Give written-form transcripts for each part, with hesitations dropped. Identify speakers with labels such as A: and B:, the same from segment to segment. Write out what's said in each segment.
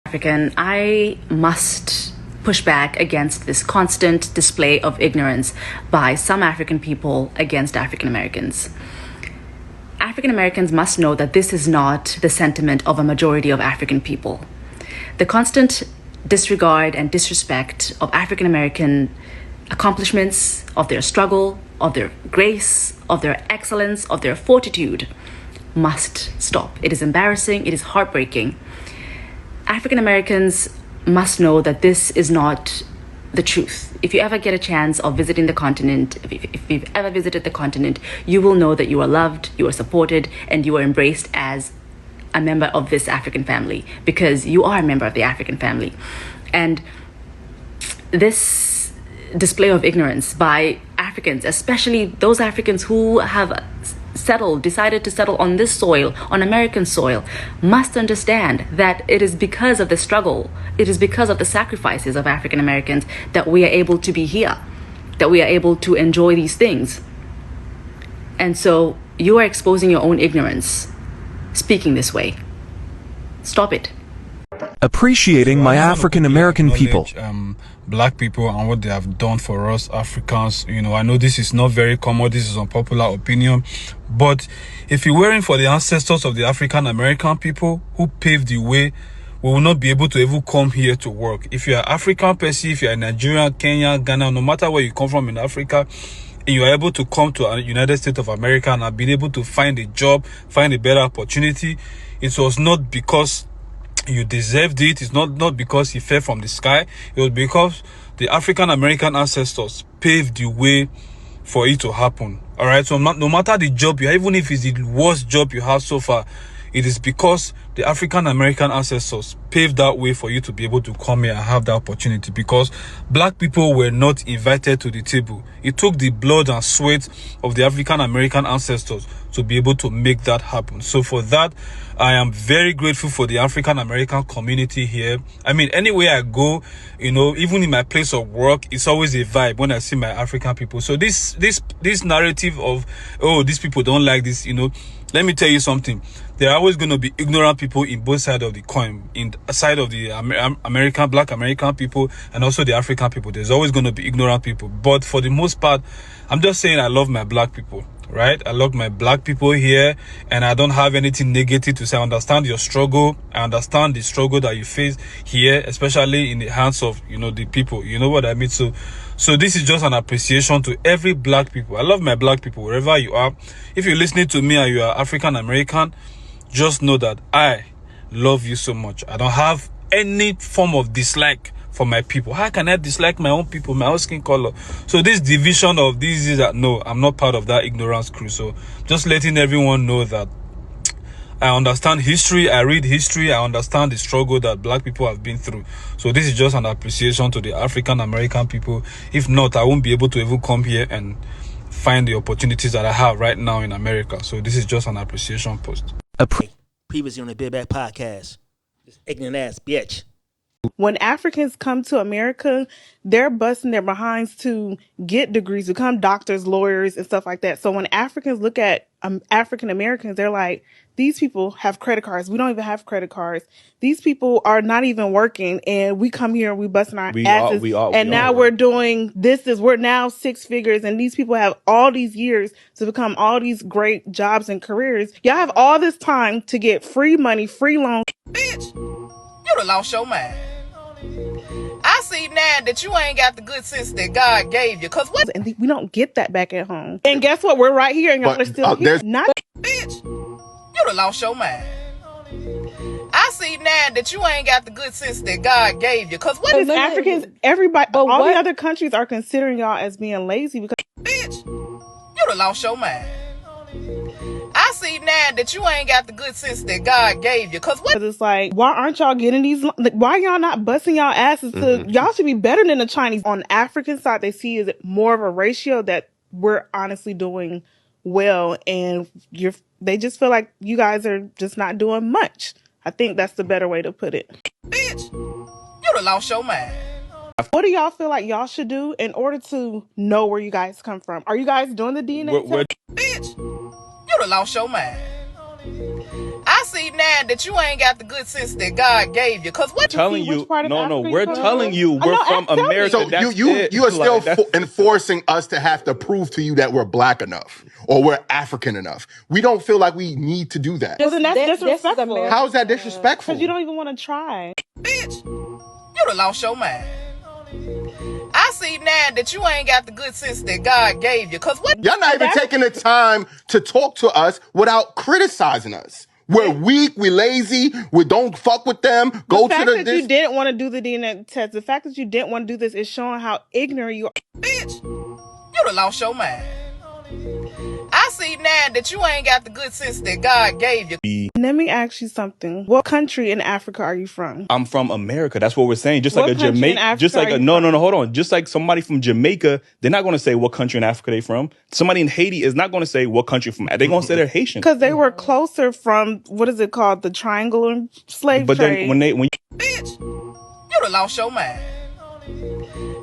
A: African, I must push back against this constant display of ignorance by some African people against African Americans. African Americans must know that this is not the sentiment of a majority of African people. The constant disregard and disrespect of African American accomplishments, of their struggle, of their grace, of their excellence, of their fortitude must stop. It is embarrassing, it is heartbreaking. African Americans must know that this is not the truth. If you ever get a chance of visiting the continent, if you've ever visited the continent, you will know that you are loved, you are supported, and you are embraced as a member of this African family, because you are a member of the African family. And this display of ignorance by Africans, especially those Africans who have decided to settle on this soil, on American soil, must understand that it is because of the struggle, it is because of the sacrifices of African Americans that we are able to be here, that we are able to enjoy these things. And so you are exposing your own ignorance speaking this way. Stop it.
B: Appreciating my African American people.
C: Black people and what they have done for us Africans. You know, I know this is not very common, this is unpopular opinion, but if it weren't for the ancestors of the African American people who paved the way, we will not be able to even come here to work. If you are African person, if you are Nigeria, Kenya, Ghana, no matter where you come from in Africa, and you are able to come to the United States of America and have been able to find a job, find a better opportunity, it was not because you deserved it. It's not because he fell from the sky. It was because the African American ancestors paved the way for it to happen. All right. So no matter the job you have, even if it's the worst job you have so far, it is because the African American ancestors paved that way for you to be able to come here and have that opportunity, because black people were not invited to the table. It took the blood and sweat of the African American ancestors to be able to make that happen. So for that, I am very grateful for the African American community here. I mean, anywhere I go, you know, even in my place of work, it's always a vibe when I see my African people. So this narrative of, oh, these people don't like this, you know, let me tell you something. There are always going to be ignorant people in both sides of the coin, in the side of the Black American people and also the African people. There's always going to be ignorant people. But for the most part, I'm just saying I love my black people, right? I love my black people here, and I don't have anything negative to say. I understand your struggle. I understand the struggle that you face here, especially in the hands of, you know, the people. You know what I mean? So this is just an appreciation to every black people. I love my black people wherever you are. If you're listening to me and you are African American, just know that I love you so much. I don't have any form of dislike for my people. How can I dislike my own people, my own skin color? So this division of this is that, no, I'm not part of that ignorance crew. So just letting everyone know that I understand history, I read history, I understand the struggle that black people have been through. So this is just an appreciation to the African American people. If not, I won't be able to even come here and find the opportunities that I have right now in America. So this is just an appreciation post.
D: Previously on the Big Back Podcast, this ignorant ass bitch.
E: When Africans come to America, they're busting their behinds to get degrees, become doctors, lawyers, and stuff like that. So when Africans look at African Americans, they're like, these people have credit cards. We don't even have credit cards. These people are not even working, and we come here and we busting our asses. Now we're doing this. We're now six figures, and these people have all these years to become all these great jobs and careers. Y'all have all this time to get free money, free loans.
F: Bitch, you done lost your mind. I see now that you ain't got the good sense that God gave you. Cause what?
E: And we don't get that back at home. And guess what? We're right here, and y'all are still here. Not
F: bitch, you done lost your mind. I see now that you ain't got the good sense that God gave you. Cause what is
E: Africans? Everybody, all the other countries are considering y'all as being lazy because
F: bitch, you done lost your mind. I see now that you ain't got the good sense that God gave you. Cause what?
E: It's like, why aren't y'all getting these? Like, why y'all not busting y'all asses to? Y'all should be better than the Chinese. On the African side, they see is more of a ratio that we're honestly doing well, and they just feel like you guys are just not doing much. I think that's the better way to put it.
F: Bitch, you done lost your mind.
E: What do y'all feel like y'all should do in order to know where you guys come from? Are you guys doing the DNA test?
F: Bitch, you done lost your mind. I see now that you ain't got the good sense that God gave you. Cause what
G: telling you, we're telling you we're from America.
H: So you are still enforcing us to have to prove to you that we're black enough or we're African enough. We don't feel like we need to do that.
E: Well, then that's disrespectful.
H: How is that disrespectful?
E: Because you don't even want to try.
F: Bitch, you done lost your mind. I see now that you ain't got the good sense that God gave you. Cause what?
H: Y'all not even taking the time to talk to us without criticizing us. We're weak, we're lazy, we don't fuck with them.
E: The fact that you didn't want to do the DNA test, the fact that you didn't want to do this is showing how ignorant you are.
F: Bitch, you done lost your mind. I see now that you ain't got the good sense that God gave you.
E: Let me ask you something. What country in Africa are you from?
G: I'm from America. That's what we're saying. Just
E: What
G: like a
E: country in
G: Jamaica,
E: Africa
G: just like
E: are
G: a
E: you
G: no,
E: from?
G: hold on. Just like somebody from Jamaica, they're not going to say what country in Africa they from. Somebody in Haiti is not going to say what country from. They're going to say they're Haitian.
E: Because they were closer from, what is it called, the triangle slave
G: But
E: trade.
G: then when
F: Bitch, you done lost your mind.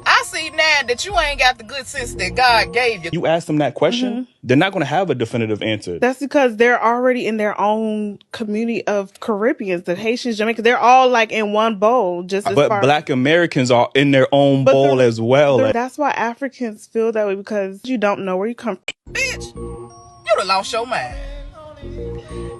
F: I see now that you ain't got the good sense that God gave you.
G: you ask them that question, they're not going to have a definitive answer.
E: That's because they're already in their own community of Caribbeans, the Haitians, Jamaicans. They're all like in one bowl. Just as
G: But
E: far
G: black Americans are in their own bowl as well.
E: That's why Africans feel that way, because you don't know where you come from.
F: Bitch, you done lost your mind.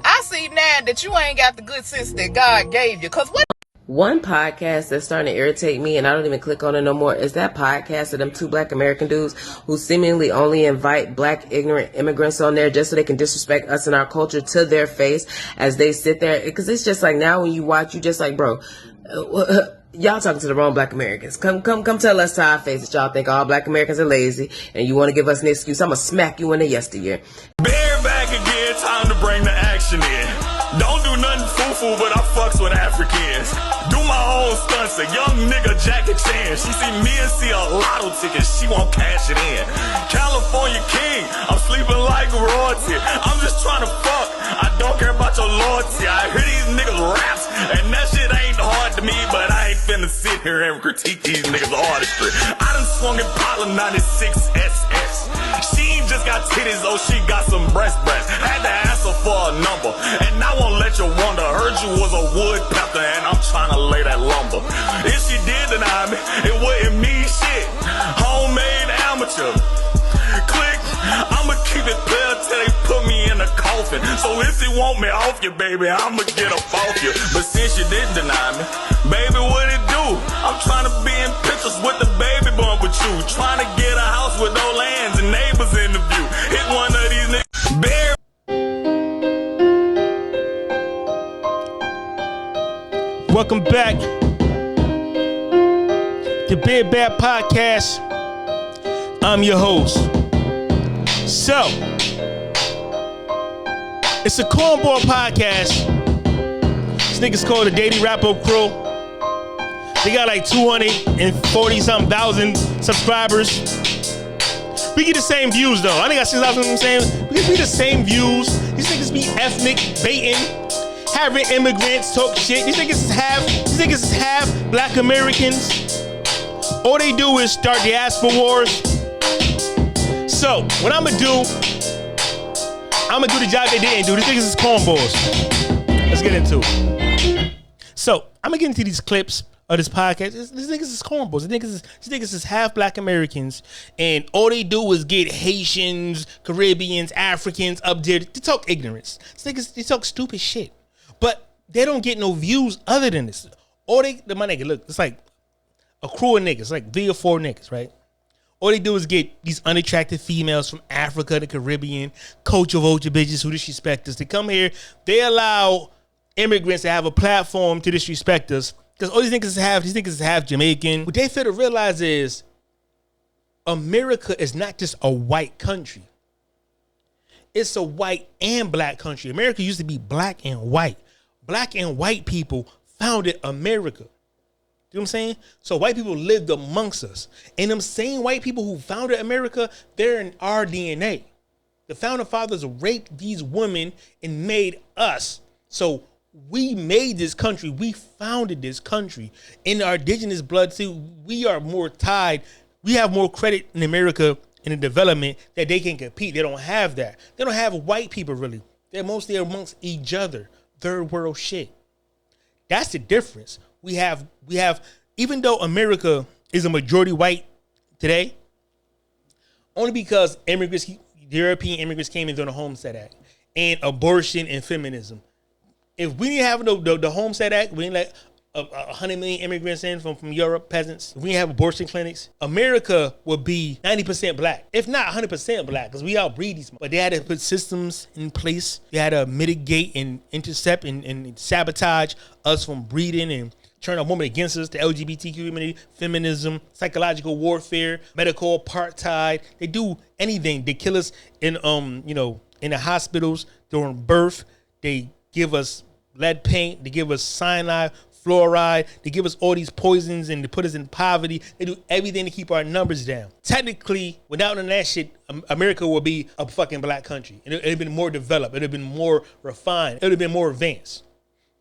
F: I see now that you ain't got the good sense that God gave you. Cause what?
I: One podcast that's starting to irritate me, and I don't even click on it no more, is that podcast of them two black American dudes who seemingly only invite black ignorant immigrants on there just so they can disrespect us and our culture to their face as they sit there. Because it's just like, now when you watch, you just like, bro, y'all talking to the wrong black Americans. Come tell us to our face that y'all think all black Americans are lazy and you want to give us an excuse. I'm going to smack you in the yesteryear.
J: Bear back again, time to bring the action in. Don't do nothing foo-foo, but I fucks with Africans. Do my own stunts, a young nigga Jackie Chan. She see me and see a lotto ticket, she won't cash it in. California king, I'm sleeping like royalty. I'm just trying to fuck, I don't care about your loyalty. I hear these niggas raps, and that shit ain't hard to me, but I ain't finna sit here and critique these niggas' artistry. I done swung in Impala 96 SS. She ain't just got titties, oh, she got some breast. Had to ask her for a number, and I won't let you wonder. Heard you was a woodpecker, and I'm trying to lay that lumber. If she did deny me, it wouldn't mean shit. Homemade amateur. Click, I'ma keep it player till they put me in a coffin. So if you want me off you, baby, I'ma get up off you. But since you didn't deny me, baby, what it do? I'm trying to be in pictures with the baby bump with you. Trying to get a house with no lands and neighbors in the view. Hit one of these niggas. Bear.
D: Welcome back to Big Bad Podcast. I'm your host. So, it's a cornball podcast. This nigga's called the Daily Wrap-Up Crew. They got like 240-something thousand subscribers. We get the same views though. I think I see what I'm saying. We get the same views. These niggas be ethnic baiting, having immigrants talk shit. These niggas is half black Americans. All they do is start diaspora wars. So what I'm gonna do the job they didn't do. These niggas is cornballs. Let's get into it. So I'm gonna get into these clips of this podcast. These niggas is cornballs. These niggas is half black Americans, and all they do is get Haitians, Caribbeans, Africans up there to talk ignorance. These niggas, they talk stupid shit, but they don't get no views other than this. My nigga, look, it's like a crew of niggas, like 3 or 4 niggas, right? All they do is get these unattractive females from Africa, the Caribbean, culture vulture bitches who disrespect us. They come here, they allow immigrants to have a platform to disrespect us. Because all these niggas have Jamaican. What they fail to realize is America is not just a white country. It's a white and black country. America used to be black and white. Black and white people founded America. You know what I'm saying? So white people lived amongst us. And them same white people who founded America, they're in our DNA. The founding fathers raped these women and made us. So we made this country. We founded this country. In our indigenous blood, too, we are more tied. We have more credit in America in the development that they can compete. They don't have that. They don't have white people, really. They're mostly amongst each other. third world shit. That's the difference. We have, even though America is a majority white today, only because European immigrants came in during the Homestead Act and abortion and feminism. If we didn't have the Homestead Act, we didn't let 100 million immigrants in from Europe, peasants. If we didn't have abortion clinics, America would be 90% black, if not 100% black, because we outbreed these. But they had to put systems in place. They had to mitigate and intercept and sabotage us from breeding and turn a woman against us, the LGBTQ community, feminism, psychological warfare, medical apartheid. They do anything. They kill us in in the hospitals during birth. They give us lead paint. They give us cyanide, fluoride. They give us all these poisons and they put us in poverty. They do everything to keep our numbers down. Technically, without none of that shit, America would be a fucking black country. It'd have been more developed. It'd have been more refined. It would have been more advanced.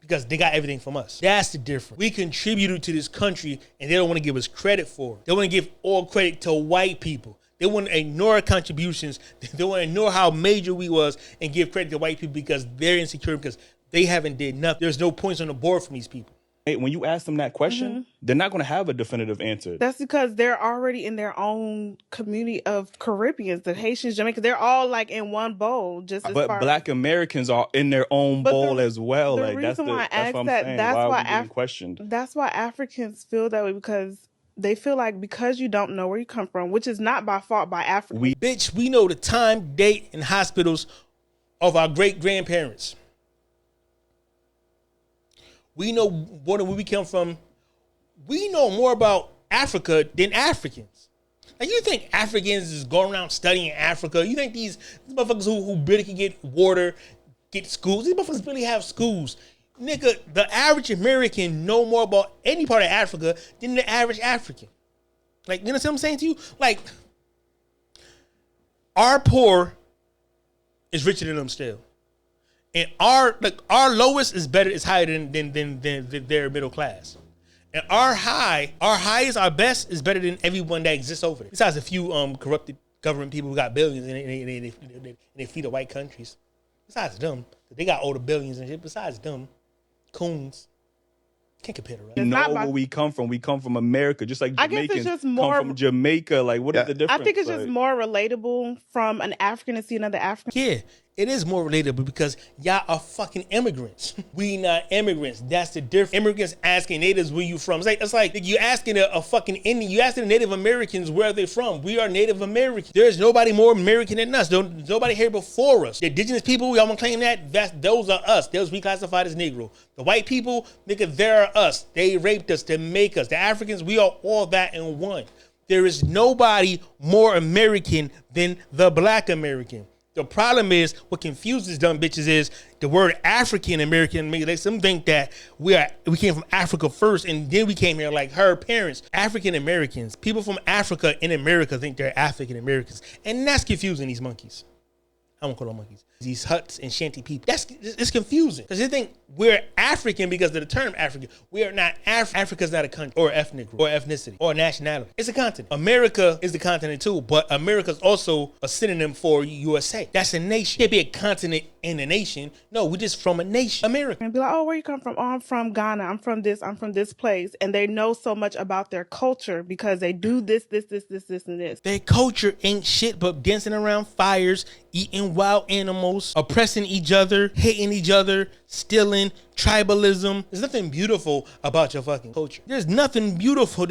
D: Because they got everything from us. That's the difference. We contributed to this country and they don't want to give us credit for it. They want to give all credit to white people. They want to ignore our contributions. They want to ignore how major we was and give credit to white people because they're insecure, because they haven't did nothing. There's no points on the board from these people.
G: Hey, when you ask them that question, they're not going to have a definitive answer.
E: That's because they're already in their own community of Caribbeans, the Haitians, Jamaicans. They're all like in one bowl. But
G: Black Americans are in their own bowl as well.
E: That's what I'm saying. That's why Africans feel that way, because they feel like because you don't know where you come from, which is not by fault by Africans.
D: We know the time, date, and hospitals of our great grandparents. We know more than where we come from. We know more about Africa than Africans. Like, you think Africans is going around studying Africa? You think these motherfuckers who barely can get water, get schools? These motherfuckers barely have schools. Nigga, the average American know more about any part of Africa than the average African. Like, you know what I'm saying to you? Like, our poor is richer than them still. And our lowest is higher than their middle class. And our highest, our best is better than everyone that exists over there. Besides a few corrupted government people who got billions and they feed the white countries. Besides them, they got all the billions and shit. Besides them, coons. Can't compare to us.
G: You know where we come from. We come from America, just like Jamaicans come from Jamaica. Like, what is the difference?
E: I think it's just more relatable from an African to see another African.
D: Yeah, it is more relatable because y'all are fucking immigrants. We not immigrants. That's the difference. Immigrants asking natives where you from. It's like you asking a fucking Indian. You asking the Native Americans where they from. We are Native Americans. There's nobody more American than us. Nobody here before us. The indigenous people, y'all want to claim that? Those are us. Those we classified as Negro. The white people, nigga, they're us. They raped us to make us. The Africans, we are all that in one. There is nobody more American than the black American. The problem is, what confuses dumb bitches is the word African American. They some think that we came from Africa first and then we came here like her parents. African Americans, people from Africa in America think they're African Americans, and that's confusing these monkeys. I won't call them monkeys. These huts and shanty people. It's confusing because they think we're African because of the term African. We are not Africa's not a country or ethnic group or ethnicity or nationality. It's a continent. America is the continent too, but America's also a synonym for USA. That's a nation. It can't be a continent and a nation. No, we're just from a nation. America.
E: And be like, oh, where you come from? Oh, I'm from Ghana. I'm from this place. And they know so much about their culture because they do this, and this.
D: Their culture ain't shit but dancing around fires, eating wild animals, oppressing each other, hating each other, stealing, tribalism. There's nothing beautiful about your fucking culture. There's nothing beautiful.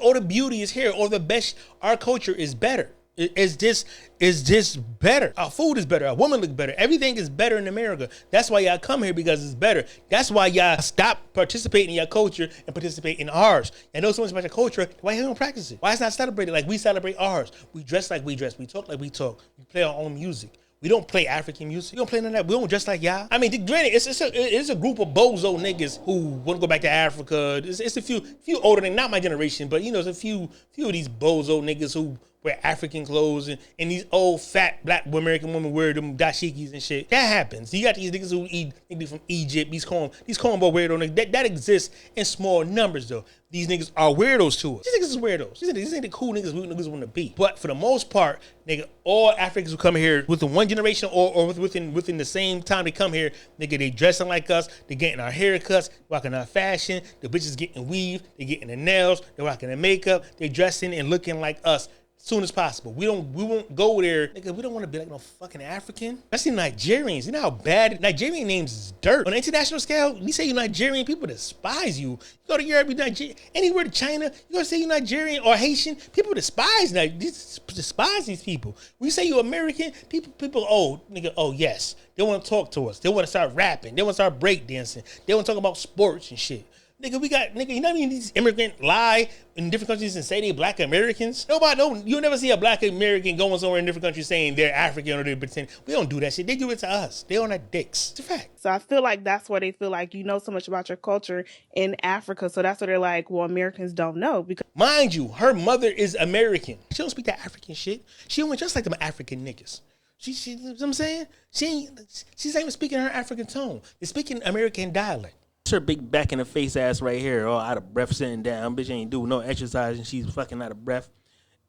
D: All the beauty is here. All the best. Our culture is better. It's just better. Our food is better. Our women look better. Everything is better in America. That's why y'all come here, because it's better. That's why y'all stop participating in your culture and participate in ours. Y'all know so much about your culture. Why you don't practice it? Why it's not celebrated like we celebrate ours? We dress like we dress. We talk like we talk. We play our own music. We don't play African music. We don't play none of that. We don't dress like y'all. I mean, granted, it's a group of bozo niggas who want to go back to Africa. It's a few older than not my generation, but you know, it's a few of these bozo niggas who wear African clothes and these old fat black American women wear them dashikis and shit. That happens. You got these niggas who eat, they be from Egypt, these cornball weirdo niggas. That exists in small numbers though. These niggas are weirdos to us. These niggas is weirdos. These ain't the cool niggas we niggas want to be. But for the most part, nigga, all Africans who come here within one generation or within the same time they come here, nigga, they dressing like us, they getting our haircuts, rocking our fashion, the bitches getting weaved, they getting the nails, they rocking the makeup, they dressing and looking like us. Soon as possible. We won't go there. Nigga, we don't want to be like no fucking African. Especially Nigerians. You know how bad Nigerian names is dirt. On an international scale, you say you're Nigerian, people despise you. You go to Europe, you're Nigerian. Anywhere to China, you go to say you're Nigerian or Haitian, people despise these people. When you say you're American, people, oh, nigga, oh yes. They want to talk to us. They want to start rapping. They want to start breakdancing. They want to talk about sports and shit. Nigga, you know what I mean? These immigrants lie in different countries and say they black Americans. You'll never see a black American going somewhere in different countries saying they're African or they pretend. We don't do that shit. They do it to us. They on our dicks. It's a fact.
E: So I feel like that's why they feel like you know so much about your culture in Africa. So that's what they're like, well, Americans don't know. Because
D: mind you, her mother is American. She don't speak that African shit. She don't just like them African niggas. She you know what I'm saying? She's not even speaking her African tone. They're speaking American dialect. Her big back in the face ass right here, all out of breath sitting down. Bitch ain't doing no exercise and she's fucking out of breath.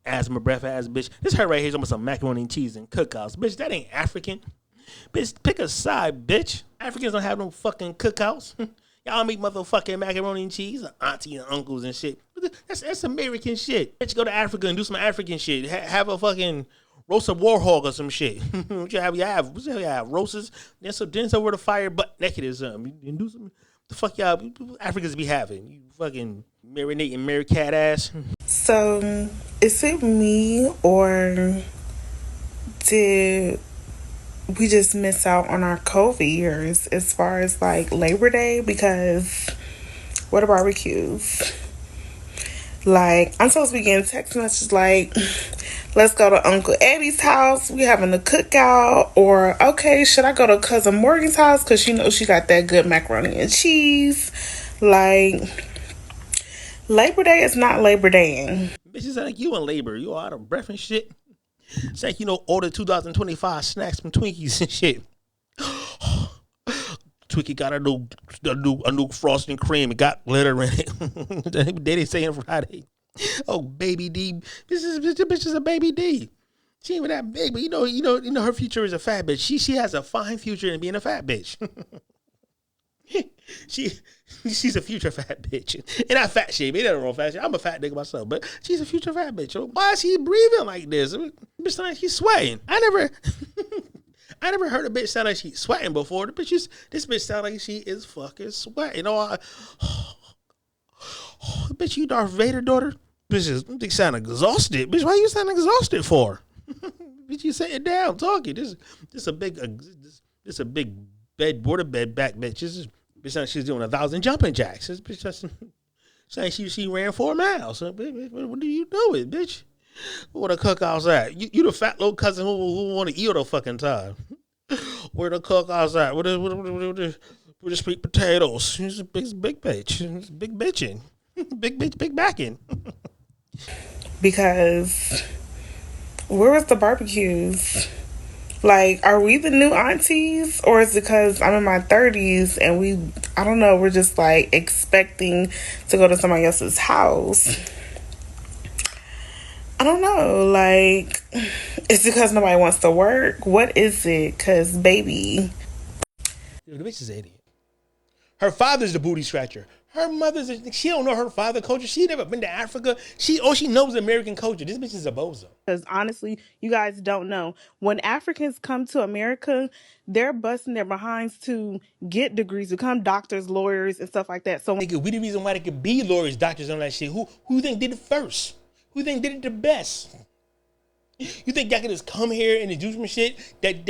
D: Asthma breath ass bitch. This her right here is almost some macaroni and cheese and cookouts. Bitch, that ain't African. Bitch, pick a side, bitch. Africans don't have no fucking cookouts. Y'all make motherfucking macaroni and cheese, auntie and uncles and shit. That's American shit. Bitch, go to Africa and do some African shit. Have a fucking roast a warhog or some shit. What you have roasts, then some over the fire butt naked or something. You do some. The fuck y'all Africans be having? You fucking marinating Mary cat ass.
E: So, is it me or did we just miss out on our COVID years as far as like Labor Day? Because what are barbecues? Like, I'm supposed to be getting text messages like, let's go to Uncle Eddie's house. We having a cookout. Or, okay, should I go to Cousin Morgan's house? Because you know she got that good macaroni and cheese. Like, Labor Day is not Labor Day.
D: Bitches like you in labor. You all out of breath and shit. It's like, you know, order 2025 snacks from Twinkies and shit. Twinkie got a new frosting cream. It got glitter in it. They didn't say it Friday. Oh, baby D. This bitch is a baby D. She ain't even that big, but you know her future is a fat bitch. She has a fine future in being a fat bitch. She's a future fat bitch. And not fat shape. Ain't nothing wrong with fat shape. I'm a fat nigga myself, but she's a future fat bitch. Why is she breathing like this? Bitch sound like she's sweating. I never heard a bitch sound like she's sweating before. This bitch sound like she is fucking sweating. Bitch, you Darth Vader daughter? Bitch sound exhausted. Bitch, why you sound exhausted for? Bitch, you sitting down talking. This a big bed, border bed back bitch. Bitch sound like she's doing 1,000 jumping jacks. This bitch just saying she ran 4 miles. What do you do it, bitch? Where the cookouts at? You the fat little cousin who want to eat all the fucking time. Where the cookouts at? Where the sweet potatoes? She's a big bitch. It's big bitching. Big bitch, big backing.
E: Because where was the barbecues? Like, are we the new aunties? Or is it because I'm in my 30s and we're just like expecting to go to somebody else's house? I don't know. Like, it's because nobody wants to work? What is it? Because, baby.
D: The bitch is an idiot. Her father's the booty scratcher. Her she don't know her father culture. She never been to Africa. She knows American culture. This bitch is a bozo.
E: Because honestly, you guys don't know. When Africans come to America, they're busting their behinds to get degrees, become doctors, lawyers, and stuff like that. So
D: we the reason why they could be lawyers, doctors, and all that shit. Who you think did it first? Who you think did it the best? You think y'all can just come here and do some shit that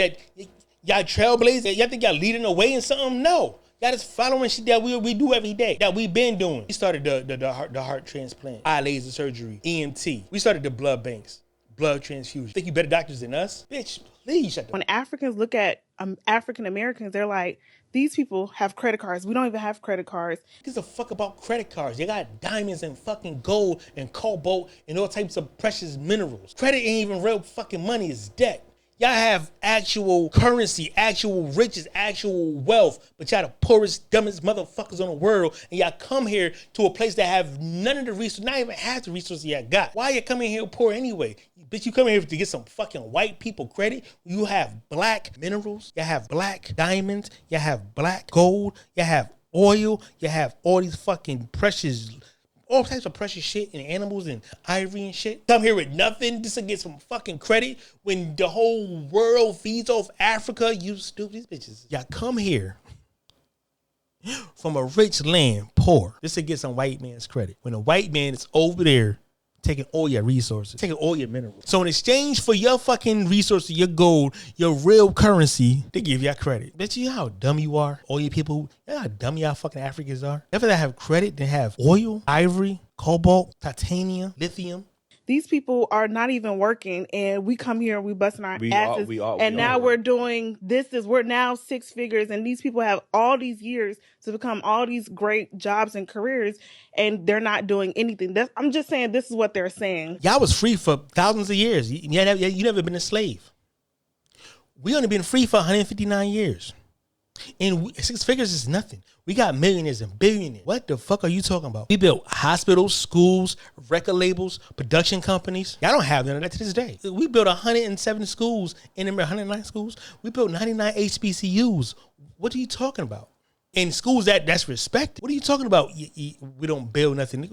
D: y'all trailblaze? Y'all think y'all leading the way in something? No. Y'all just following shit that we do every day, that we been doing. We started the heart transplant, eye laser surgery, EMT. We started the blood banks, blood transfusion. Think you better doctors than us? Bitch, Please shut the
E: When Africans look at African Americans, they're like, these people have credit cards. We don't even have credit cards.
D: Who gives a fuck about credit cards? They got diamonds and fucking gold and cobalt and all types of precious minerals. Credit ain't even real fucking money, it's debt. Y'all have actual currency, actual riches, actual wealth, but y'all the poorest, dumbest motherfuckers in the world, and y'all come here to a place that have none of the resources, not even half the resources y'all got. Why you coming here poor anyway? Bitch, you coming here to get some fucking white people credit? You have black minerals, you have black diamonds, you have black gold, you have oil, you have all these fucking precious, all types of precious shit and animals and ivory and shit. Come here with nothing just to get some fucking credit when the whole world feeds off Africa. You stupid bitches. Y'all come here from a rich land, poor, just to get some white man's credit. When a white man is over there taking all your resources, taking all your minerals. So in exchange for your fucking resources, your gold, your real currency, they give y'all credit. Bet you how dumb you are. All you people, you know how dumb y'all fucking Africans are. If they have credit, they have oil, ivory, cobalt, titanium, lithium.
E: These people are not even working, and we come here and we busting our asses. Now we're doing this. We're now 6 figures, and these people have all these years to become all these great jobs and careers, and they're not doing anything. I'm just saying this is what they're saying.
D: Y'all was free for thousands of years. You never been a slave. We only been free for 159 years. And 6 figures is nothing. We got millionaires and billionaires. What the fuck are you talking about? We built hospitals, schools, record labels, production companies. Y'all don't have none of that to this day. We built 107 schools in 109 schools. We built 99 HBCUs. What are you talking about? In schools that's respected. What are you talking about? We don't build nothing.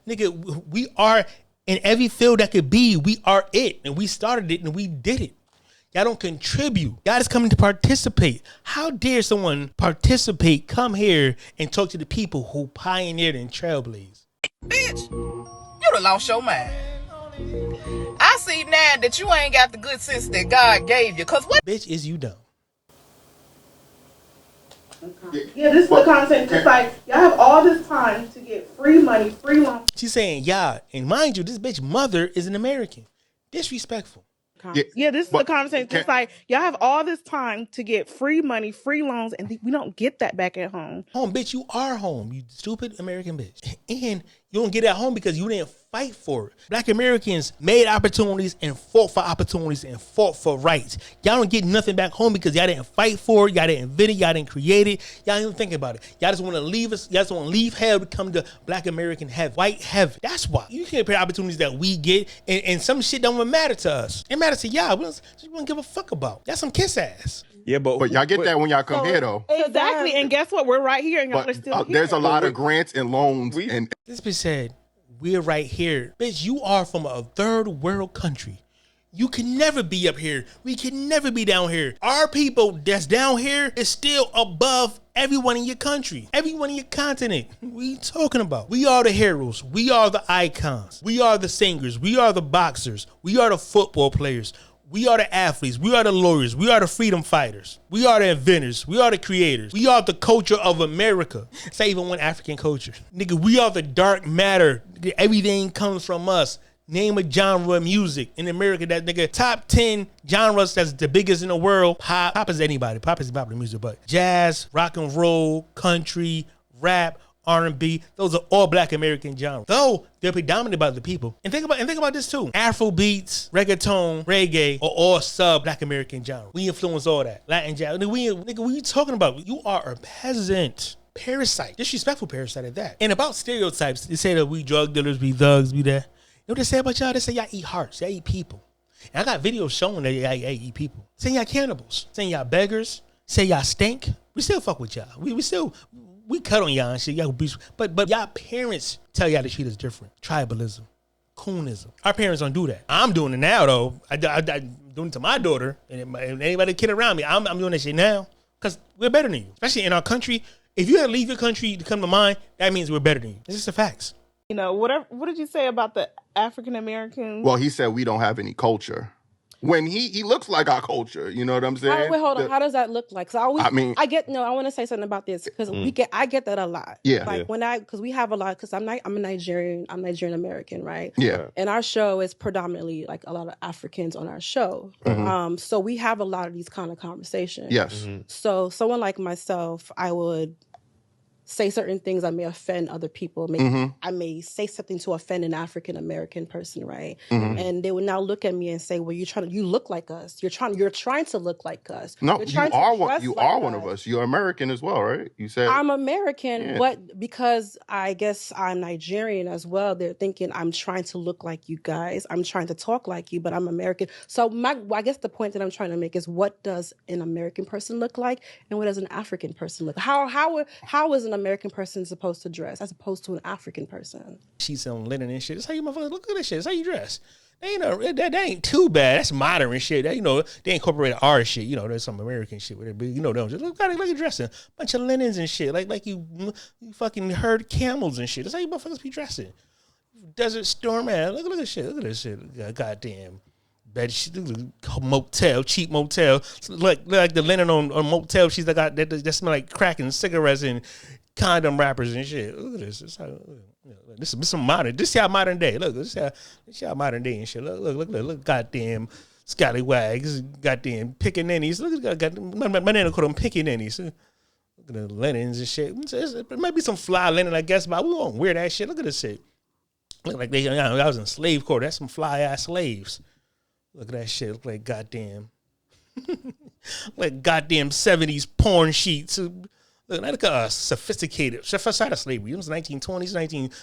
D: Nigga, we are in every field that could be. We are it. And we started it and we did it. Y'all don't contribute. Y'all just coming to participate. How dare someone participate, come here, and talk to the people who pioneered and trailblazed?
F: Bitch, you done lost your mind. I see now that you ain't got the good sense that God gave you. Cause what?
D: Bitch, is you dumb?
E: Yeah, this is the content. It's like, y'all have all this time to get free money, free loans.
D: She's saying, yeah, and mind you, this bitch mother is an American. Disrespectful.
E: Yeah, this is the conversation. It's like, y'all have all this time to get free money, free loans, and we don't get that back at home.
D: Home, bitch, you are home, you stupid American bitch. And you don't get it at home because you didn't fight for it. Black Americans made opportunities and fought for opportunities and fought for rights. Y'all don't get nothing back home because y'all didn't fight for it, y'all didn't invent it, y'all didn't create it, y'all didn't even think about it. Y'all just want to leave us, y'all just want to leave hell to come to Black American heaven, white heaven. That's why. You can't pay opportunities that we get, and some shit don't even matter to us. It matters to y'all. We don't give a fuck about. That's some kiss ass.
G: Yeah, but
H: y'all get that when y'all come here, though.
E: Exactly, and guess what? We're right here, and y'all are still here.
H: There's a lot of grants and loans. And
D: this bitch said, we're right here. Bitch, you are from a third world country. You can never be up here. We can never be down here. Our people that's down here is still above everyone in your country, everyone in your continent. What are you talking about? We are the heroes. We are the icons. We are the singers. We are the boxers. We are the football players. We are the athletes. We are the lawyers. We are the freedom fighters. We are the inventors. We are the creators. We are the culture of America. It's not even one African culture. Nigga, we are the dark matter. Everything comes from us. Name a genre of music in America that nigga top 10 genres that's the biggest in the world. Pop is anybody. Pop is popular music, but jazz, rock and roll, country, rap, R&B, those are all Black American genres. Though they're predominated by the people. And think about this too. Afro beats, reggaeton, reggae are all sub-Black American genres. We influence all that. Latin jazz. Nigga, what are you talking about? You are a peasant. Parasite. Disrespectful parasite at that. And about stereotypes, they say that we drug dealers, we thugs, we that. You know what they say about y'all? They say y'all eat hearts, y'all eat people. And I got videos showing that y'all eat people. Saying y'all cannibals, saying y'all beggars, say y'all stink. We still fuck with y'all. We cut on y'all and shit. Y'all be, but y'all parents tell y'all the shit is different. Tribalism, coonism. Our parents don't do that. I'm doing it now though. I'm doing it to my daughter and anybody kid around me. I'm doing that shit now because we're better than you. Especially in our country. If you had to leave your country to come to mine, that means we're better than you. It's just the facts.
E: You know, what did you say about the African Americans?
H: Well, he said we don't have any culture. when he looks like our culture. You know what I'm saying?
K: Wait, hold on. How does that look like? So I want to say something about this because I get that a lot.
H: Yeah.
K: Like because we have a lot, because I'm a Nigerian American, right?
H: Yeah.
K: And our show is predominantly like a lot of Africans on our show. So we have a lot of these kind of conversations.
H: Yes.
K: So someone like myself, I would say certain things that may offend other people. I may say something to offend an African American person, right? And they would now look at me and say, "Well, you look like us. You're trying to look like us.
H: No, you are one of us. You're American as well, right? You said
K: I'm American, but because I guess I'm Nigerian as well, they're thinking I'm trying to look like you guys. I'm trying to talk like you, but I'm American. So I guess the point that I'm trying to make is, what does an American person look like, and what does an African person look? How is an American person supposed to dress as opposed to an African person?
D: She's on linen and shit. That's how you motherfuckers look at this shit. That's how you dress. That ain't too bad. That's modern shit. They incorporated our shit. There's some American shit with it, but they don't just look at dressing. Bunch of linens and shit. Like you fucking herd camels and shit. That's how you motherfuckers be dressing. Desert Storm, man. Look at this shit. Look at this shit. Goddamn. Bed sheet, motel, cheap motel. Like the linen on motel sheets that smell like crack and cigarettes and condom wrappers and shit. Look at this. This is some modern. This is how modern day. Look, this is how modern day and shit. Look, goddamn scallywags, goddamn pickaninnies. Look at my nana called them pickaninnies. Look at the linens and shit. It might be some fly linen, I guess, but we won't wear that shit. Look at this shit. Look like I was in slave court. That's some fly ass slaves. Look at that shit. Look like goddamn, like goddamn 70s porn sheets. Look at sophisticated. Outside of slavery, it was 1920s,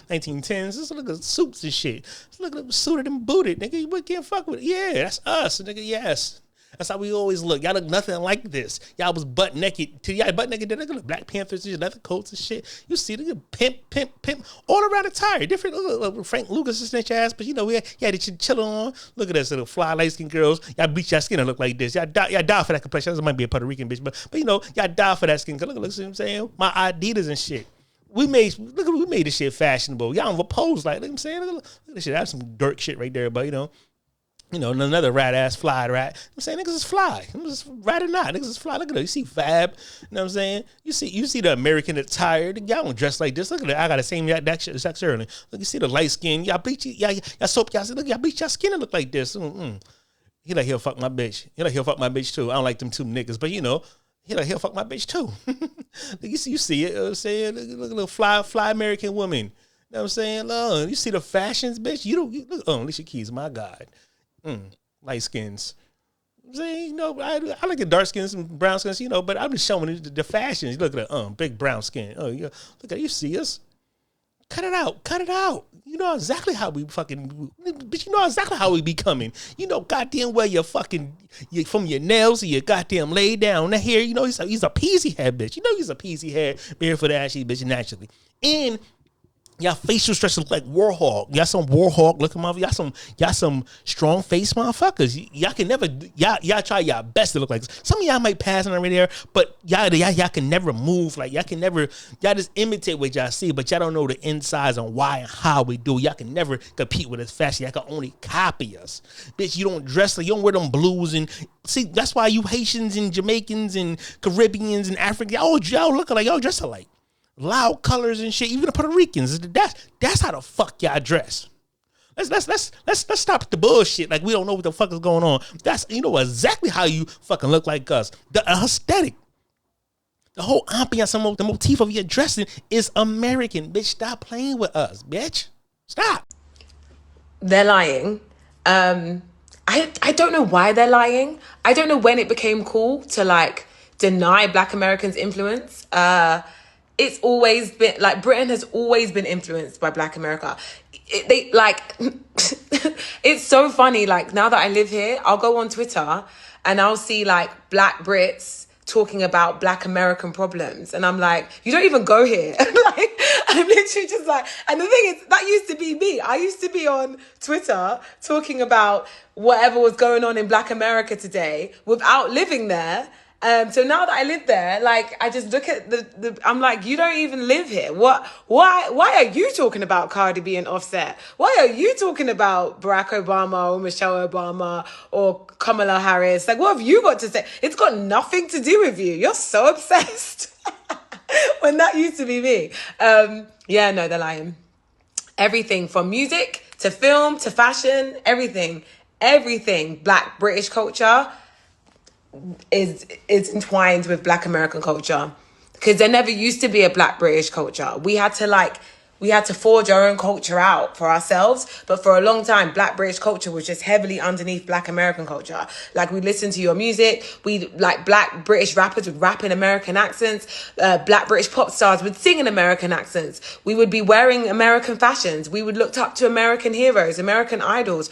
D: 1910s. Just look at suits and shit. Just look at them suited and booted, nigga. You can't fuck with it. Yeah, that's us, nigga. Yes. That's how we always look. Y'all look nothing like this. Y'all was butt naked. Y'all butt naked. They look Black Panthers and leather coats and shit. You see the pimp, all around attire. Different. Look, Frank Lucas is snitch ass, but we had the chiller on. Look at this little fly light skin girls. Y'all bleach your skin to look like this. Y'all die for that complexion. This might be a Puerto Rican bitch, but y'all die for that skin. Look what I'm saying. My Adidas and shit. We made this shit fashionable. Y'all don't pose like. Look what I'm saying. Look at this shit. That's some dirt shit right there, but another rat ass fly rat. I'm saying niggas is fly. I'm just rat or not. Niggas is fly. Look at that. You see Fab. You know what I'm saying? You see the American attire. Y'all don't dress like this. Look at that. I got the same that shit sex early. Look, you see the light skin. Y'all bleach y'all soap. Y'all bleach y'all skin and look like this. He like he'll fuck my bitch. He like he'll fuck my bitch too. I don't like them two niggas, but he like he'll fuck my bitch too. you see it. You know what I'm saying? Look at little fly American woman. You know what I'm saying? You see the fashions, bitch. Look, Alicia Keys, my God. Light skins. I'm saying, I like the dark skins and brown skins, but I'm just showing the fashions. Look at that, big brown skin. Look at you see us. Cut it out. You know exactly how we fucking, bitch. You know exactly how we be coming. Goddamn well you from your nails to your goddamn lay down the hair. He's a peasy head, bitch. He's a peasy head, barefoot ashy bitch naturally. And y'all facial structure look like Warhawk. Y'all some Warhawk looking motherfuckers. Y'all some strong face motherfuckers. Y'all can never. Y'all try y'all best to look like this. Some of y'all might pass on over there, but y'all can never move. Like y'all just imitate what y'all see, but y'all don't know the insides on why and how we do. Y'all can never compete with us fashion. Y'all can only copy us, bitch. You don't dress like, you don't wear them blues and see. That's why you Haitians and Jamaicans and Caribbeans and Africans, y'all look like y'all dress alike. Loud colors and shit. Even the Puerto Ricans. That's how the fuck y'all dress. Let's stop the bullshit. Like we don't know what the fuck is going on. That's exactly how you fucking look like us. The aesthetic, the whole ambiance, the motif of your dressing is American. Bitch, stop playing with us, bitch. Stop.
I: They're lying. I don't know why they're lying. I don't know when it became cool to like deny Black Americans' influence. It's always been like Britain has always been influenced by Black America. It's so funny. Like now that I live here, I'll go on Twitter and I'll see like Black Brits talking about Black American problems, and I'm like, you don't even go here. Like I'm literally just like, and the thing is, that used to be me. I used to be on Twitter talking about whatever was going on in Black America today without living there. So now that I live there, like I just look at the I'm like, you don't even live here. Why are you talking about Cardi B and Offset? Why are you talking about Barack Obama or Michelle Obama or Kamala Harris? Like, what have you got to say? It's got nothing to do with you. You're so obsessed. When that used to be me. Yeah, no, they're lying. Everything from music to film to fashion, everything Black British culture is entwined with Black American culture, because there never used to be a Black British culture. We had to forge our own culture out for ourselves, but for a long time Black British culture was just heavily underneath Black American culture. Like, we listen to your music, we like Black British rappers would rap in American accents, Black British pop stars would sing in American accents, we would be wearing American fashions, we would look up to American heroes, American idols,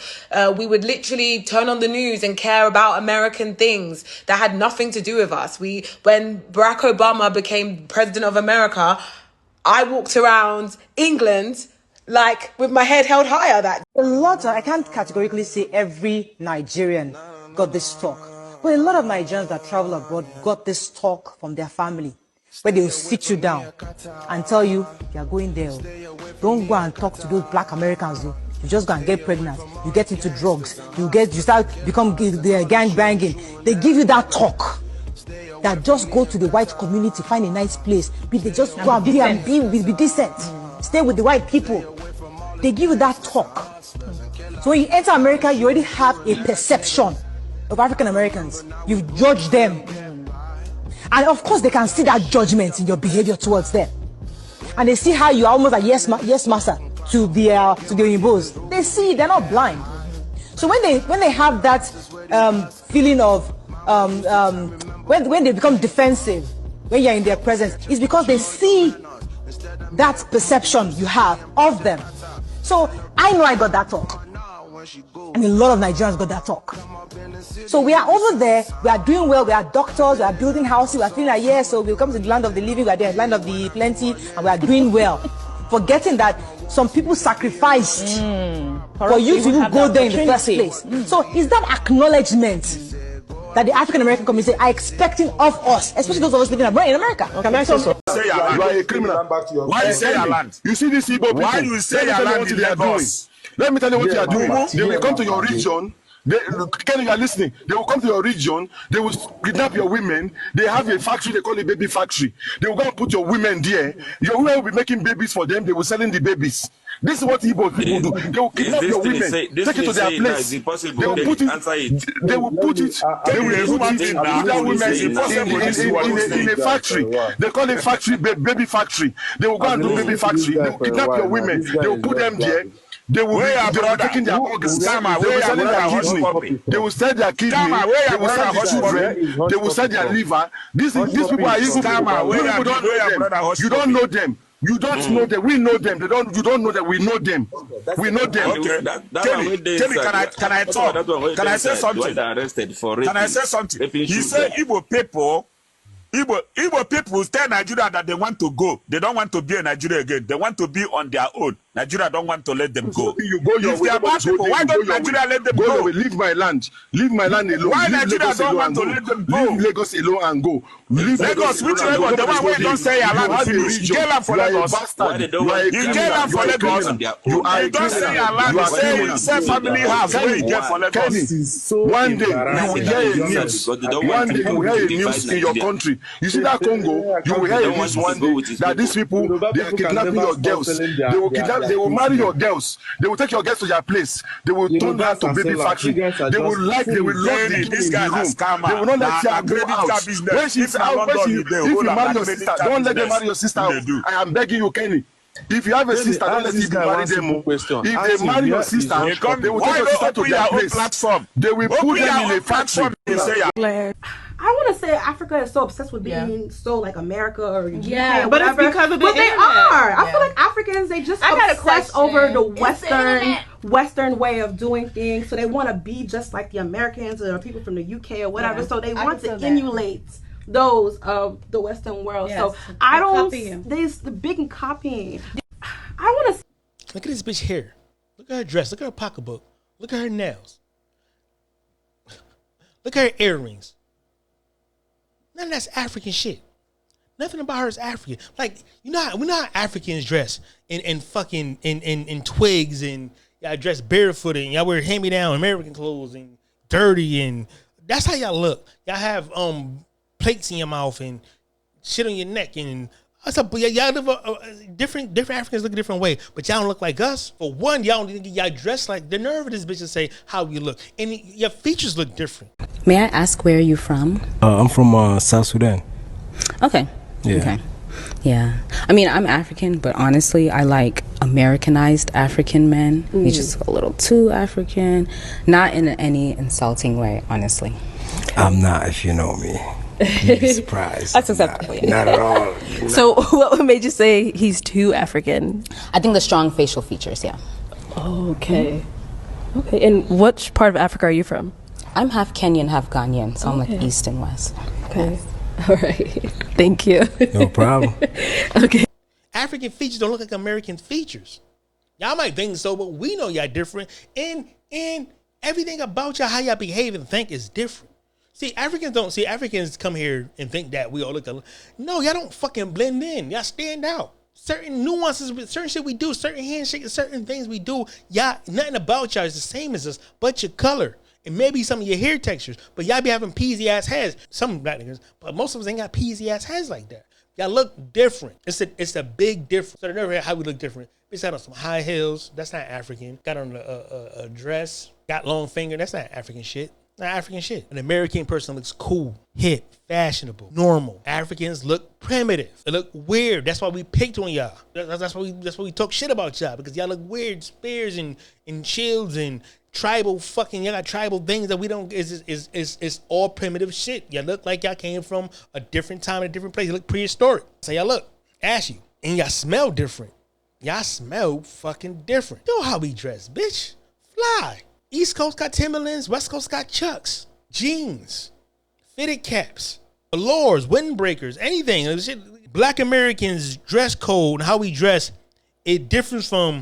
I: we would literally turn on the news and care about American things that had nothing to do with us. When Barack Obama became president of America, I walked around England like with my head held higher.
L: I can't categorically say every Nigerian got this talk, but a lot of Nigerians that travel abroad got this talk from their family, where they will sit you down and tell you, you're going there, don't go and talk to those Black Americans. You just go and get pregnant, you get into drugs, you start become gang banging. They give you that talk. That just go to the white community, find a nice place, they just go and be decent, stay with the white people. They give you that talk. So when you enter America, you already have a perception of African Americans. You've judged them, and of course they can see that judgment in your behavior towards them, and they see how you are almost like yes master to the Oyinbos. They see, they're not blind. So when they have that feeling of when they become defensive, when you're in their presence, it's because they see that perception you have of them. So I know I got that talk, and a lot of Nigerians got that talk. So we are over there, we are doing well, we are doctors, we are building houses, we are feeling like, yeah, so we'll come to the land of the living, we are the land of the plenty, and we are doing well. Forgetting that some people sacrificed for you to even go there in the first place. So is that acknowledgement that the African American community are expecting of us, especially those of us living abroad in America?
M: Can I say something? You are a criminal. Why you say your land? You see these Igbo people. Why you say your land in Lagos? Let me tell you what they are doing. They will come to your region. Kenny, you are listening. They will come to your region. They will kidnap your women. They have a factory. They call it baby factory. They will go and put your women there. Your women will be making babies for them. They will selling the babies. This is what Igbo people do. They will kidnap your women, take it to their place. They will put it. They will put it. They will put it in a factory. They call it factory, baby factory. They will go and do baby factory. They will kidnap your women. They will put them there. They will be taking their organs. They will sell their kidney. They will sell their kidney. They will sell their children. They will sell their liver. These people are evil people. You don't know them. You don't know them. We know them. You don't know that we know them. We know them.
J: Okay. Tell me, can I talk? Can I say something? Can I say something? He said Igbo people tell Nigeria that they want to go. They don't want to be in Nigeria again. They want to be on their own. Nigeria don't want to let them go.
M: You go your way.
J: Why don't Nigeria let them go?
M: Leave my land. Leave my land alone.
J: Why Nigeria don't want to let them go?
M: Leave Lagos alone and go.
J: Leave Lagos. Which Lagos? The one where you don't say your land finish. You get land for Lagos. You get land for Lagos. You don't say your land. You say family house where you get for Lagos.
M: One day you will hear a news. One day you will hear a news in your country. You see that Congo? You will hear a news one day that these people, they are kidnapping your girls. They will kidnap. They will marry your girls. They will take your girls to their place. They will turn that to baby factory. They will lock the kidney in the room. They will not let her go out. When she's out, if you marry your sister, don't let them marry your sister. I am begging you, Kenny. If you have a sister, don't let them marry them. If they marry your sister, they will take your sister to their place. They will put them in a factory.
K: I want to say Africa is so obsessed with being so like America or UK,
E: but it's because of the internet.
K: They are. I feel like Africans, they just obsess over the Western way of doing things. So they want to be just like the Americans or people from the UK or whatever. Yeah. So they want to emulate those of the Western world. Yes. So I don't. There's the big copying. I want to
D: look at this bitch hair. Look at her dress. Look at her pocketbook. Look at her nails. Look at her earrings. None of that's African shit. Nothing about her is African. Like, we know how Africans dress in fucking in twigs, and y'all dress barefooted, and y'all wear hand-me-down American clothes and dirty, and that's how y'all look. Y'all have plates in your mouth and shit on your neck, and y'all live different Africans look a different way, but y'all don't look like us. For one, y'all dress like the nerve of this bitch to say how you look, and your features look different.
N: May I ask where you from?
O: I'm from South Sudan.
N: Okay.
O: Yeah.
N: Okay. Yeah. I mean, I'm African, but honestly, I like Americanized African men. He's just a little too African. Not in any insulting way, honestly.
O: I'm not, if you know me. You'd be surprised.
P: That's acceptable.
O: Not at all.
P: So what made you say he's too African?
N: I think the strong facial features, yeah.
P: Okay. Okay. And which part of Africa are you from?
N: I'm half Kenyan, half Ghanaian, so I'm like East and West.
P: Okay. All right. Thank you.
O: No problem.
P: Okay.
D: African features don't look like American features. Y'all might think so, but we know y'all different. And everything about y'all, how y'all behave and think is different. Africans come here and think that we all look alike. No, y'all don't fucking blend in. Y'all stand out. Certain nuances, certain shit we do, certain handshakes, certain things we do, y'all, nothing about y'all is the same as us, but your color. And maybe some of your hair textures, but y'all be having peasy ass heads. Some black niggas, but most of us ain't got peasy ass heads like that. Y'all look different. It's a big difference. So never how we look different. Bitch had on some high heels. That's not African. Got on a dress. Got long finger. That's not African shit. Not African shit. An American person looks cool, hip, fashionable, normal. Africans look primitive. They look weird. That's why we picked on y'all. That's why we talk shit about y'all, because y'all look weird, spears and shields and tribal fucking, y'all got tribal things that we don't, is all primitive shit. Y'all look like y'all came from a different time, a different place. You look prehistoric. So y'all look ashy. And y'all smell different. Y'all smell fucking different. You know how we dress, bitch. Fly. East Coast got Timberlands, West Coast got Chucks, jeans, fitted caps, velours, windbreakers, anything. Black Americans dress code and how we dress, it differs from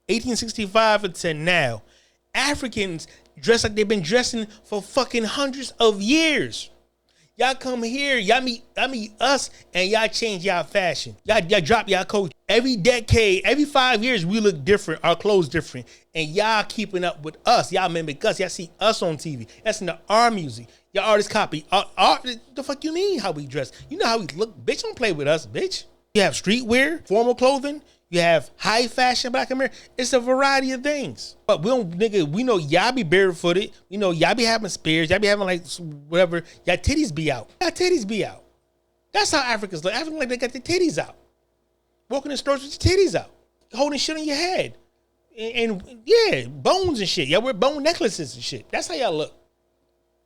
D: 1865 until now. Africans dress like they've been dressing for fucking hundreds of years. Y'all come here, y'all meet us, and y'all change y'all fashion. Y'all drop y'all coat. Every decade, every 5 years, we look different. Our clothes different. And y'all keeping up with us. Y'all mimic us. Y'all see us on TV. That's in our music. Y'all artists copy. The fuck you mean how we dress? You know how we look. Bitch, don't play with us, bitch. You have streetwear, formal clothing. You have high fashion Black American. It's a variety of things. But we know y'all be barefooted. We know y'all be having spears. Y'all be having like whatever. Y'all titties be out. Y'all titties be out. That's how Africans look. Africans like they got their titties out. Walking in stores with your titties out. Holding shit on your head. And yeah, bones and shit. Y'all wear bone necklaces and shit. That's how y'all look.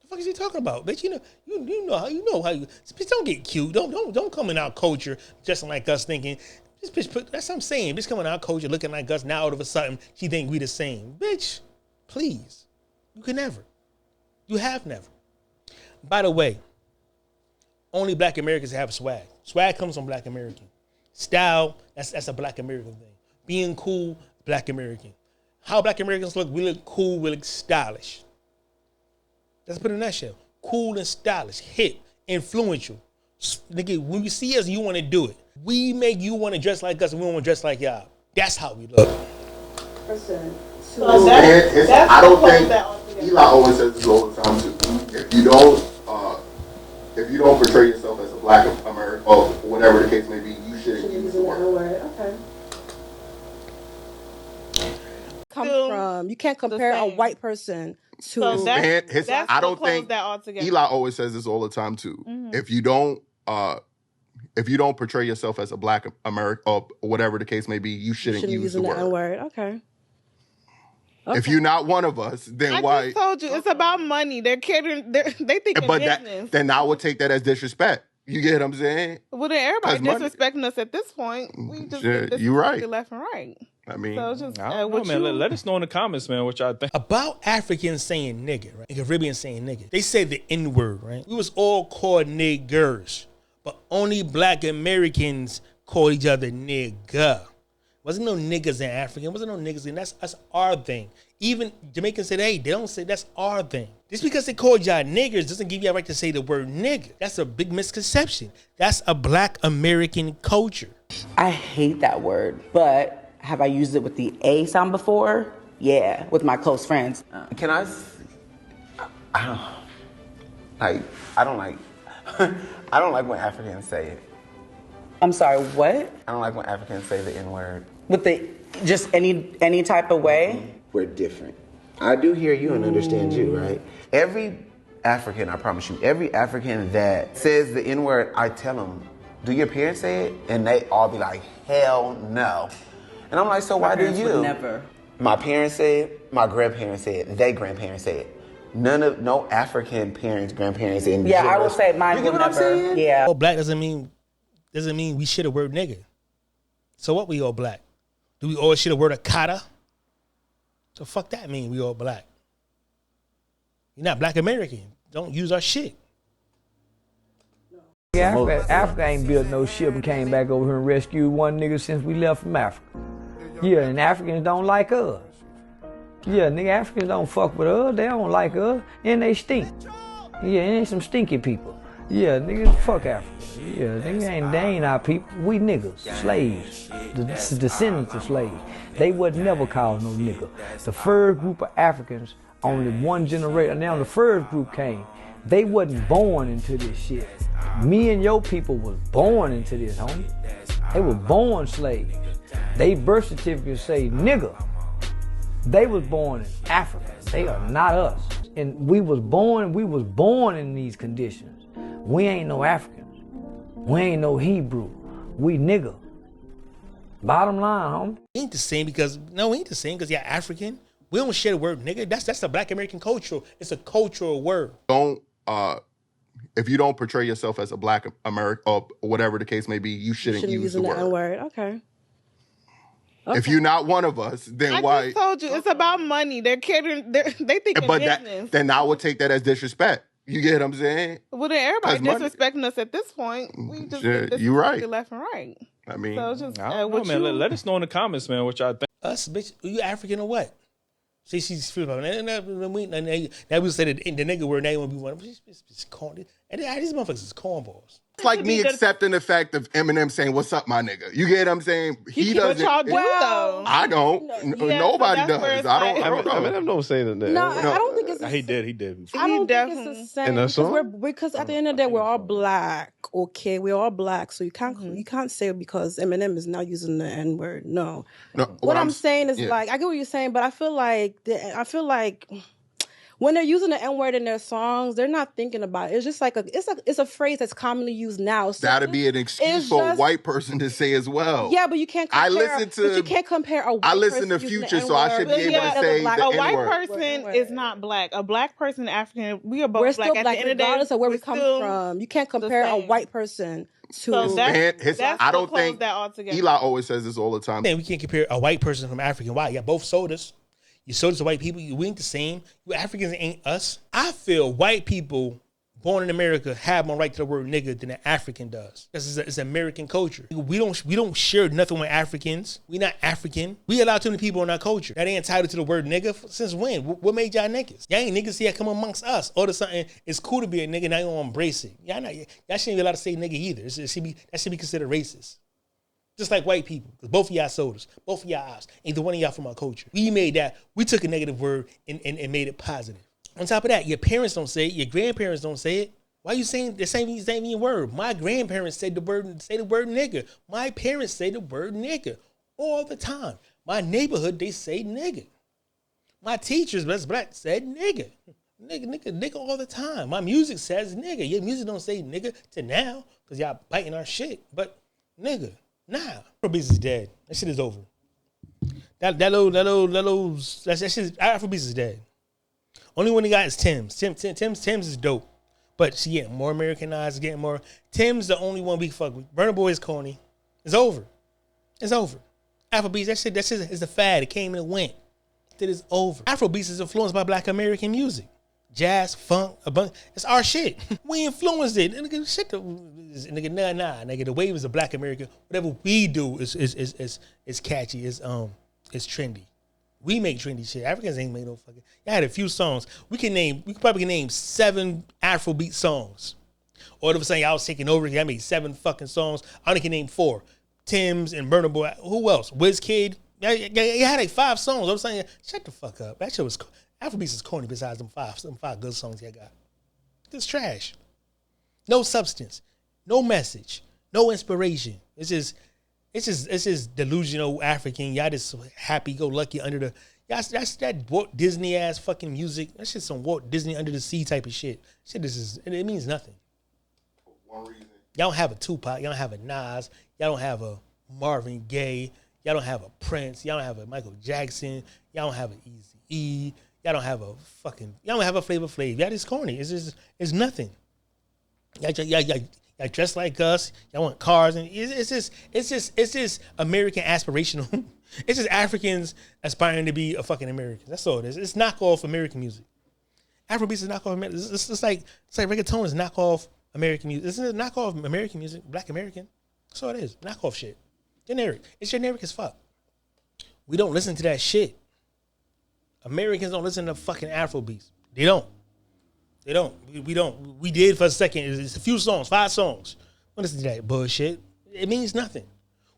D: The fuck is he talking about? Bitch, you know how you bitch, don't get cute. Don't come in our culture dressing like us thinking. This bitch, that's what I'm saying. Bitch coming in our culture looking like us, now all of a sudden she think we the same. Bitch, please. You can never. You have never. By the way, only Black Americans have swag. Swag comes from Black American. Style, that's a Black American thing. Being cool, Black American. How Black Americans look, we look cool, we look stylish. Let's put it in that shell. Cool and stylish, hip, influential. Nigga, when you see us, you want to do it. We make you want to dress like us and we want to dress like y'all. That's how we look.
H: I don't think Eli always says this all the time too. If you don't portray yourself as a Black American or whatever the case may be, you shouldn't use the word.
K: Okay. You can't compare a white person to.
H: I don't think Eli always says this all the time too. Mm-hmm. If you don't portray yourself as a Black American or whatever the case may be, you shouldn't use the word.
K: Okay.
H: If you're not one of us, then why?
E: I just told you, it's about money. They're kidding. They think it's business.
H: Then I would take that as disrespect. You get what I'm saying?
E: Well, then everybody disrespecting us at this point. We just
H: you're right.
E: Left and right.
H: I mean,
G: so just, I don't know, man. Let us know in the comments, man, what y'all think
D: about Africans saying nigga, right? And Caribbeans saying nigga. They say the N word, right? We was all called niggers, but only Black Americans call each other nigga. Wasn't no niggas in African. Wasn't no niggas in. That's our thing. Even Jamaicans say, hey, they don't say that's our thing. Just because they called y'all niggers doesn't give you a right to say the word nigga. That's a big misconception. That's a Black American culture.
Q: I hate that word, but have I used it with the A sound before? Yeah, with my close friends.
R: Can I don't like I don't like when Africans say it.
Q: I'm sorry, what?
R: I don't like when Africans say the N-word.
Q: With the just any type of way?
R: We're different. I do hear you and understand you, right? Every African, I promise you, every African that says the N-word, I tell them, do your parents say it? And they all be like, hell no. And I'm like, so why do you?
Q: Would never.
R: My parents say it, my grandparents say it, their grandparents say it. No African parents, grandparents in
Q: Yeah, I would say mine would never. Yeah.
D: All Black doesn't mean we shit a word nigga. So what, we all Black? Do we all shit a word of kata? So fuck that mean we all Black. You're not Black American. Don't use our shit.
S: Yeah, Africa ain't built no ship and came back over here and rescued one nigga since we left from Africa. Yeah, and Africans don't like us. Yeah, nigga, Africans don't fuck with us. They don't like us, and they stink. Yeah, ain't some stinky people. Yeah, niggas, fuck Africa. Yeah, they ain't our people. We niggas, slaves, the descendants of slaves. They would never call no nigga. The first group of Africans, only one generation. Now the first group came. They wasn't born into this shit. Me and your people was born into this, homie. They were born slaves. They birth certificates say nigga. They was born in Africa. They are not us. And we was born in these conditions. We ain't no Africans. We ain't no Hebrew. We nigga. Bottom line, homie.
D: We ain't the same because you're African. We don't share the word nigga. That's the Black American culture. It's a cultural word.
H: Don't if you don't portray yourself as a Black American or whatever the case may be, you shouldn't use the word.
K: N-word. Okay.
H: If you're not one of us, then why?
E: I just told you it's about money. They're catering. They think
H: But
E: business.
H: then I would take that as disrespect. You get what I'm saying?
E: Well, then everybody
H: 'Cause
E: disrespecting us at this point. We just
H: Shit, you right.
E: left and right.
H: I mean,
E: So just,
G: I don't know, man. Let us know in the comments, man, what y'all think.
D: Us, bitch, you African or what? See, she's feeling about it. Now we say the nigga word, now you want to be one. It's corny. And these motherfuckers is cornballs.
H: It's like me accepting the fact of Eminem saying, "What's up, my nigga?" You get what I'm saying? He doesn't.
E: Y'all do, though.
H: I don't. Nobody
E: so
H: does. I don't know.
G: Eminem don't say that.
K: No, I don't think it's.
G: He did.
K: I don't think it's the same.
G: In that song?
K: Because at the end of the day, we're all Black. Okay, we're all Black, so you can't say because Eminem is now using the N-word. No. What I'm saying is like I get what you're saying, but I feel like when they're using the N-word in their songs, they're not thinking about it. It's just like it's a phrase that's commonly used now. So
H: that'd be an excuse for a white person to say as well.
K: Yeah, but you can't compare. You can't compare a white person.
H: I listen to Future, so I should be able to say the
E: a white
H: N-word.
E: person is not Black. A Black person, African, we are both
K: We're
E: Black.
K: still
E: At
K: Black,
E: the end of the day,
K: regardless of where we come from. You can't compare a white person to.
E: So
H: I don't think
E: that altogether.
H: Eli always says this all the time.
D: Man, we can't compare a white person from African. Why? You got both sodas. You sodas are white people. We ain't the same. You Africans ain't us. I feel white people born in America have more right to the word nigga than an African does. Because it's American culture. We don't share nothing with Africans. We not African. We allow too many people in our culture that ain't entitled to the word nigga. Since when? What made y'all niggas? Y'all ain't niggas here come amongst us. All of a sudden, it's cool to be a nigga. Now you don't embrace it. Y'all shouldn't be allowed to say nigga either. That should be considered racist. Just like white people, because both of y'all sodas, both of y'all eyes, ain't the one of y'all from our culture. We made that, we took a negative word and made it positive. On top of that, your parents don't say it, your grandparents don't say it. Why are you saying the same word? My grandparents say the word nigga. My parents say the word nigga all the time. My neighborhood, they say nigga. My teachers, that's Black, said nigga. Nigga all the time. My music says nigga. Your music don't say nigga to now, because y'all biting our shit, but nigga. Nah, Afrobeats is dead. That shit is over. That shit, Afrobeats is dead. Only one he got is Tim's. Tim's is dope, but she getting more Americanized, getting more. Tim's the only one we fuck with. Burna Boy is corny. It's over. It's over. Afrobeats, that shit is a fad. It came and it went. It is over. Afrobeats is influenced by Black American music. jazz, funk, a bunch. It's our shit. We influenced it. Nigga, shit. Nigga, nah. Nigga, the wave is a Black American. Whatever we do is catchy. It's trendy. We make trendy shit. Africans ain't made no fucking. I had a few songs. We could probably name 7 Afrobeat songs. Or if saying I was taking over, I made 7 fucking songs. I only can name 4. Tim's and Burna Boy. Who else? WizKid. You had like 5 songs. I'm saying, shut the fuck up. That shit was Afrobeats is corny besides them 5 good songs you got. It's trash. No substance. No message. No inspiration. It's just delusional African. Y'all just happy go lucky under the. That's that Walt Disney ass fucking music. That's just some Walt Disney under the sea type of shit. It means nothing.
H: For one reason.
D: Y'all don't have a Tupac. Y'all don't have a Nas. Y'all don't have a Marvin Gaye. Y'all don't have a Prince. Y'all don't have a Michael Jackson. Y'all don't have an Eazy-E. Y'all don't have a Flavor Flav. Y'all just corny. It's nothing. Y'all dress like us. Y'all want cars, and it's just American aspirational. It's just Africans aspiring to be a fucking American. That's all it is. It's knockoff American music. Afrobeats is knockoff American. It's like reggaeton is knockoff American music. This is knockoff American music. Black American. That's all it is. Knockoff shit. Generic. It's generic as fuck. We don't listen to that shit. Americans don't listen to fucking Afrobeats. They don't. We don't. We did for a second. It's a few songs, 5 songs. Don't listen to that bullshit. It means nothing.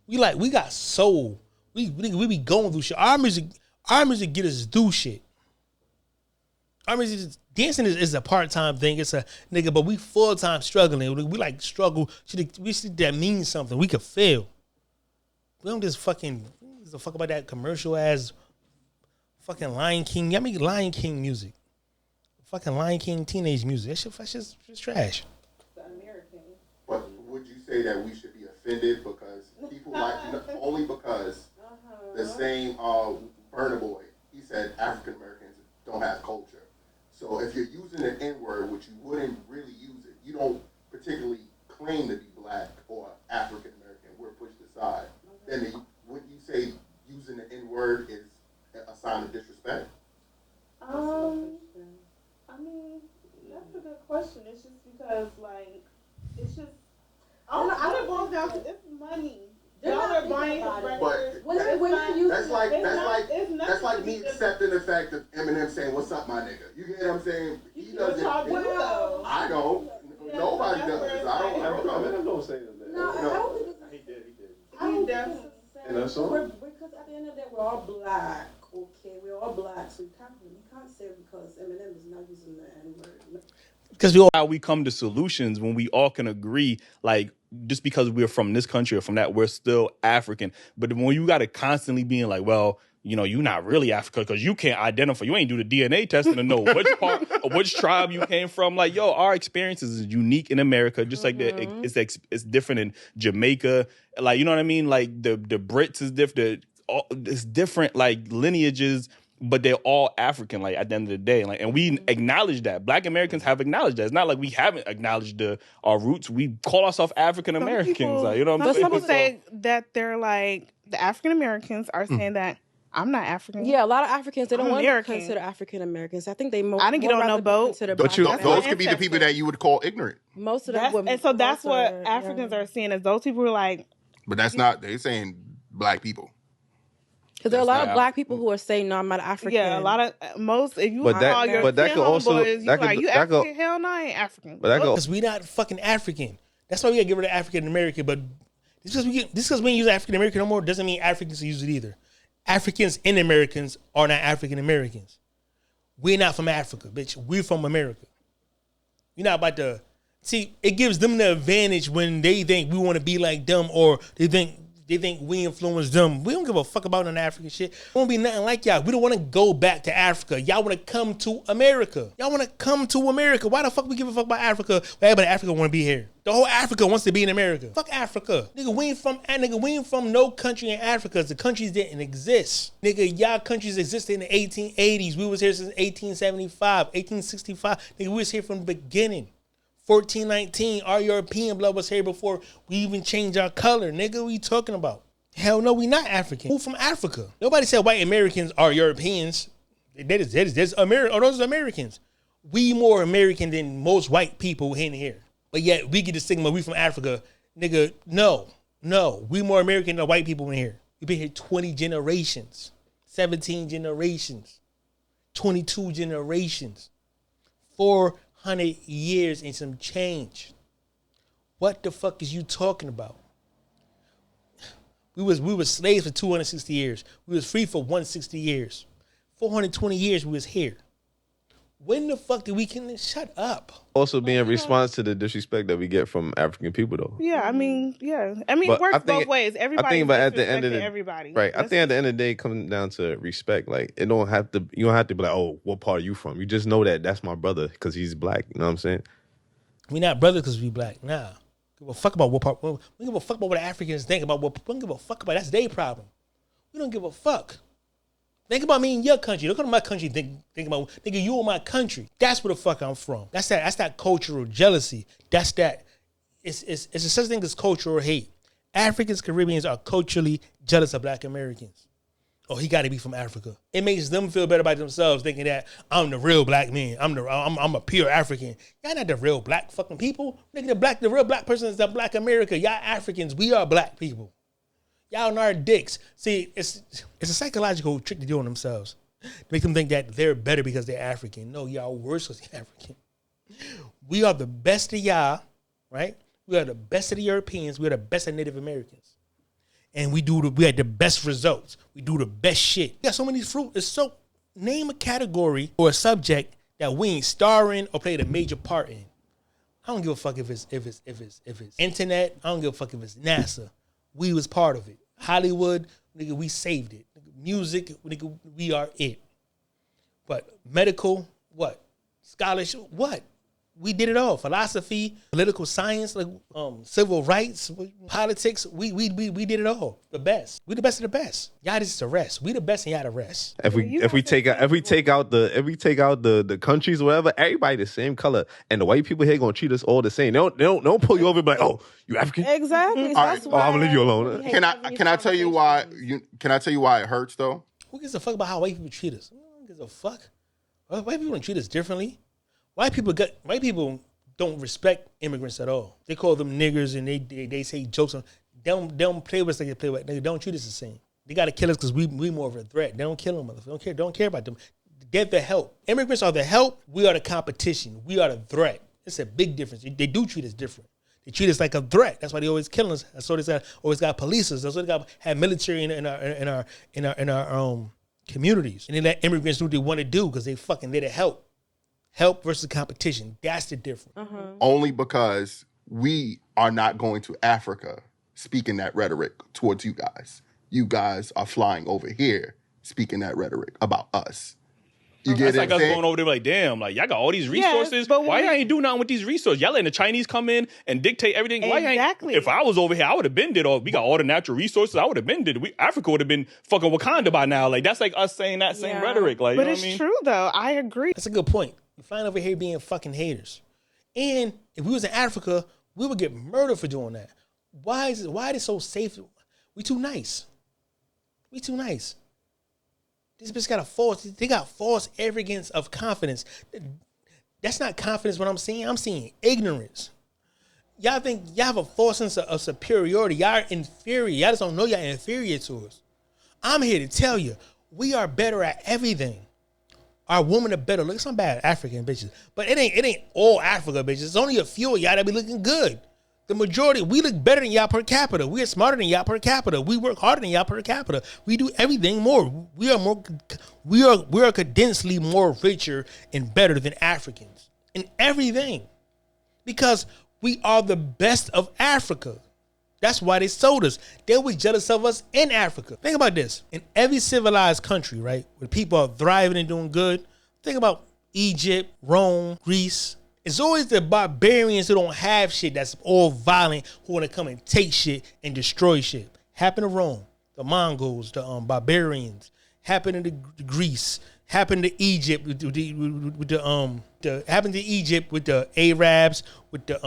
D: We got soul. We be going through shit. Our music get us through shit. Our music, dancing is a part-time thing. It's a nigga, but we full-time struggling. We like struggle. We see that means something. We could feel. We don't just fucking give a fuck about that commercial ass fucking Lion King. Y'all make Lion King music. Fucking Lion King teenage music. That's just trash.
H: But would you say that we should be offended because people like only because the same Burna Boy, he said African Americans don't have culture. So if you're using an N-word, which you wouldn't really use it, you don't particularly claim to be black or African American, we're pushed aside. Then wouldn't you say using the N-word is a sign of disrespect?
E: I mean, that's a good question. It's just because, like, it's just, I don't boils down to, it's money. Y'all are buying records. That's like me accepting the fact of Eminem saying, "What's up, my nigga?" You get what I'm saying? He doesn't. I don't. Nobody does. I don't.
T: Eminem don't say that.
K: No, I don't think it's.
T: He did.
K: I don't think it's
T: In that song?
K: because at the end of the day, we're all black. Okay, we're all black, so you can't say because Eminem is not using the N-word.
G: Because we come to solutions when we all can agree, like, just because we're from this country or from that, we're still African. But when you got to constantly being like, well, you know, you're not really African because you can't identify. You ain't do the DNA testing to know which part or which tribe you came from. Like, yo, our experience is unique in America, just like it's different in Jamaica. Like, you know what I mean? Like the Brits is different. It's different, like, lineages, but they're all African, like, at the end of the day. Like, and we acknowledge that. Black Americans have acknowledged that. It's not like we haven't acknowledged our roots. We call ourselves African Americans. Like, you know what I'm saying?
E: Some people say that they're like, the African Americans are saying that I'm not African.
K: Yeah, a lot of Africans, they don't want to
E: American.
K: consider African Americans. I think they
E: I didn't get on no boat.
H: But those could be the people that you would call ignorant.
K: Most of them.
E: And so that's what Africans are seeing, as those people who are like.
H: But that's not, they're saying black people.
K: Because there are a lot of black people who are saying, no, I'm not African.
E: Yeah, a lot of, most, if you
U: But that-
E: call your
U: but that
E: 10
U: could also-
E: homeboys,
U: that could-
E: like, you
U: that could-
E: African? Hell no, I ain't African.
U: But that
D: Because we not fucking African. That's why we gotta get rid of African American. But just because we ain't use African American no more doesn't mean Africans use it either. Africans and Americans are not African Americans. We're not from Africa, bitch. We're from America. You're not about to see. It gives them the advantage when they think we want to be like them, or they think we influence them. We don't give a fuck about none African shit. We won't be nothing like y'all. We don't want to go back to Africa. Y'all want to come to America. Y'all want to come to America. Why the fuck we give a fuck about Africa? Well, everybody in Africa want to be here. The whole Africa wants to be in America. Fuck Africa. Nigga, we ain't from no country in Africa. The countries didn't exist. Nigga, y'all countries existed in the 1880s. We was here since 1875, 1865. Nigga, we was here from the beginning. 1419, our European blood was here before we even changed our color. Nigga, what you talking about? Hell no, we not African. Who from Africa? Nobody said white Americans are Europeans. Those are Americans. We more American than most white people in here. But yet we get the stigma, we from Africa. Nigga, no. We more American than white people in here. We've been here 20 generations, 17 generations, 22 generations, 400 years and some change. What the fuck is you talking about? We was slaves for 260 years. We was free for 160 years. 420 years we was here. When the fuck did we shut up?
U: Also being response to the disrespect that we get from African people, though.
E: Yeah, I mean, it works both ways. Everybody,
U: at the end of the
E: everybody,
U: right? I think at the end of the day, it comes down to respect. Like you don't have to be like, oh, what part are you from? You just know that that's my brother because he's black. You know what I'm saying?
D: We not brothers because we black. Nah, give a fuck about what part. We don't give a fuck about what the Africans think about. We don't give a fuck about. That's their problem. We don't give a fuck. Think about me in your country. Don't come to my country. Think about nigga, you in my country. That's where the fuck I'm from. That's that cultural jealousy. That's that. It's a such thing as cultural hate. Africans, Caribbeans are culturally jealous of Black Americans. Oh, he got to be from Africa. It makes them feel better about themselves, thinking that I'm the real black man. I'm a pure African. Y'all not the real black fucking people. Nigga, the real black person is the Black America. Y'all Africans, we are black people. Y'all are dicks. See, it's a psychological trick to do on themselves. To make them think that they're better because they're African. No, y'all worse because they're African. We are the best of y'all, right? We are the best of the Europeans. We are the best of Native Americans. And we had the best results. We do the best shit. We got so many fruit. Name a category or a subject that we ain't starring or played a major part in. I don't give a fuck if it's internet. I don't give a fuck if it's NASA. We was part of it. Hollywood, nigga, we saved it. Music, nigga, we are it. But medical, what? Scholarship, what? We did it all. Philosophy, political science, like civil rights, politics. We did it all. The best. We the best of the best. Y'all just the rest. We the best and y'all the rest.
U: If we take out the countries or whatever, everybody the same color, and the white people here gonna treat us all the same. They don't pull you over and be like, oh, you African?
K: Exactly.
H: That's
U: why I'm gonna leave you alone.
H: Can I tell you why? Can I tell you why it hurts though?
D: Who gives a fuck about how white people treat us? Who gives a fuck? White people don't treat us differently. White people don't respect immigrants at all. They call them niggers and they say jokes on. They don't play with us like they play with. They don't treat us the same. They gotta kill us because we more of a threat. They don't kill them, motherfucker. Don't care about them. They're the help. Immigrants are the help. We are the competition. We are the threat. It's a big difference. They do treat us different. They treat us like a threat. That's why they always killing us. That's why they always got police us. That's why they have military in our communities. And they let immigrants do what they want to do because they fucking there to help. Help versus competition. That's the difference.
H: Only because we are not going to Africa speaking that rhetoric towards you guys. You guys are flying over here speaking that rhetoric about us. You get
G: That's
H: it?
G: like us going over there like, damn, like y'all got all these resources.
E: but
G: Why y'all ain't do nothing with these resources? Y'all letting the Chinese come in and dictate everything. Why y'all
E: Exactly.
G: ain't, if I was over here, I would have been did all. We got all the natural resources. I would have been did. Africa would have been fucking Wakanda by now. Like that's like us saying that same rhetoric. Like,
E: but
G: you know
E: it's
G: what I mean?
E: true though. I agree.
D: That's a good point. We find over here being fucking haters. And if we was in Africa, we would get murdered for doing that. Why is it so safe? We too nice. We too nice. This bitch they got false arrogance of confidence. That's not confidence what I'm seeing. I'm seeing ignorance. Y'all think y'all have a false sense of superiority. Y'all are inferior. Y'all just don't know y'all inferior to us. I'm here to tell you, we are better at everything. Our women are better. Look at some bad African bitches. But it ain't all Africa bitches. It's only a few of y'all that be looking good. The majority, we look better than y'all per capita. We are smarter than y'all per capita. We work harder than y'all per capita. We do everything more. We are condensely more richer and better than Africans in everything. Because we are the best of Africa. That's why they sold us. They was jealous of us in Africa. Think about this. In every civilized country, right, where people are thriving and doing good, think about Egypt, Rome, Greece. It's always the barbarians who don't have shit that's all violent who want to come and take shit and destroy shit. Happened to Rome, the Mongols, the barbarians. Happened to Greece. Happened to Egypt happened to Egypt with the Arabs, with the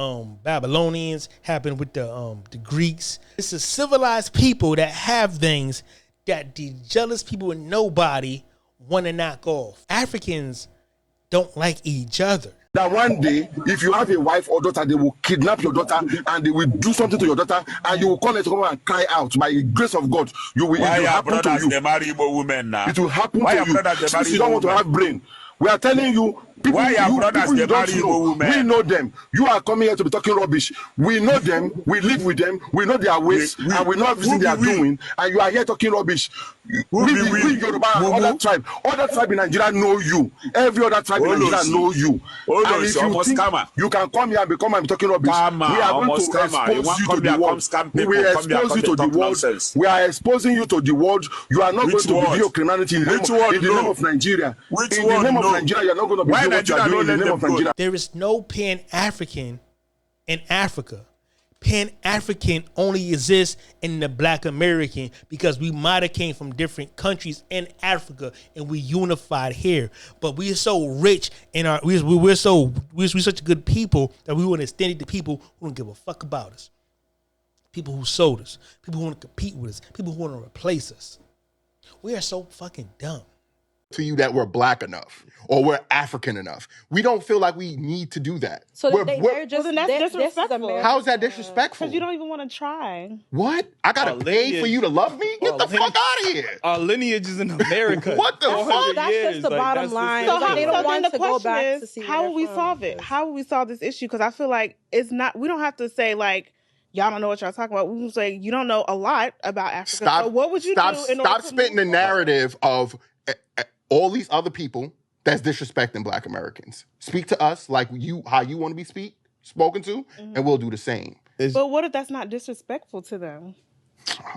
D: Babylonians. Happened with the Greeks. It's a civilized people that have things that the jealous people with nobody want to knock off. Africans don't like each other.
M: That one day, if you have a wife or daughter, they will kidnap your daughter and they will do something to your daughter, and you will call it home and cry out. By the grace of God, it will happen to you.
J: They marry Igbo women now?
M: It will happen
J: Why
M: to
J: your
M: you.
J: brothers they marry
M: Since you don't
J: Igbo
M: want to
J: women?
M: have brain, we are telling you. People,
J: Why your brothers
M: people
J: they
M: you don't
J: marry Igbo
M: know,
J: women?
M: we know them. You are coming here to be talking rubbish. We know them. We live with them. We know their ways, and we know everything they are doing. And you are here talking rubbish. We Yoruba and other tribe in Nigeria know you. Every other tribe in Nigeria know you. And if you think you can come here and be talking rubbish, we are going to expose you to the world. We will expose you to the world. We are exposing you to the world. You are not going to be criminality in the name of Nigeria. In the name of Nigeria, you are not going to be what you are doing in the name of Nigeria.
D: There is no Pan-African in Africa. Pan-African only exists in the Black American because we might have came from different countries in Africa and we unified here. But we are so rich in our we're such good people that we want to extend it to people who don't give a fuck about us. People who sold us, people who want to compete with us, people who want to replace us. We are so fucking dumb.
H: To you that we're black enough or we're African enough. We don't feel like we need to do that.
K: So they're just
E: that's disrespectful.
H: How is that disrespectful?
E: Because you don't even want to try.
H: What? I gotta pay for you to love me? Get the fuck out of here.
C: Our lineage is in America.
H: What the fuck?
K: That's just the bottom line.
E: So
K: Like, they don't want to go back
E: is,
K: to see
E: how will we solve it? How will we solve this issue? Because I feel like it's not. We don't have to say like, y'all don't know what y'all talking about. We can say you don't know a lot about Africa. So what would you do?
H: Stop spitting the narrative of all these other people that's disrespecting Black Americans. Speak to us like how you want to be spoken to, and we'll do the same.
E: But what if that's not disrespectful to them?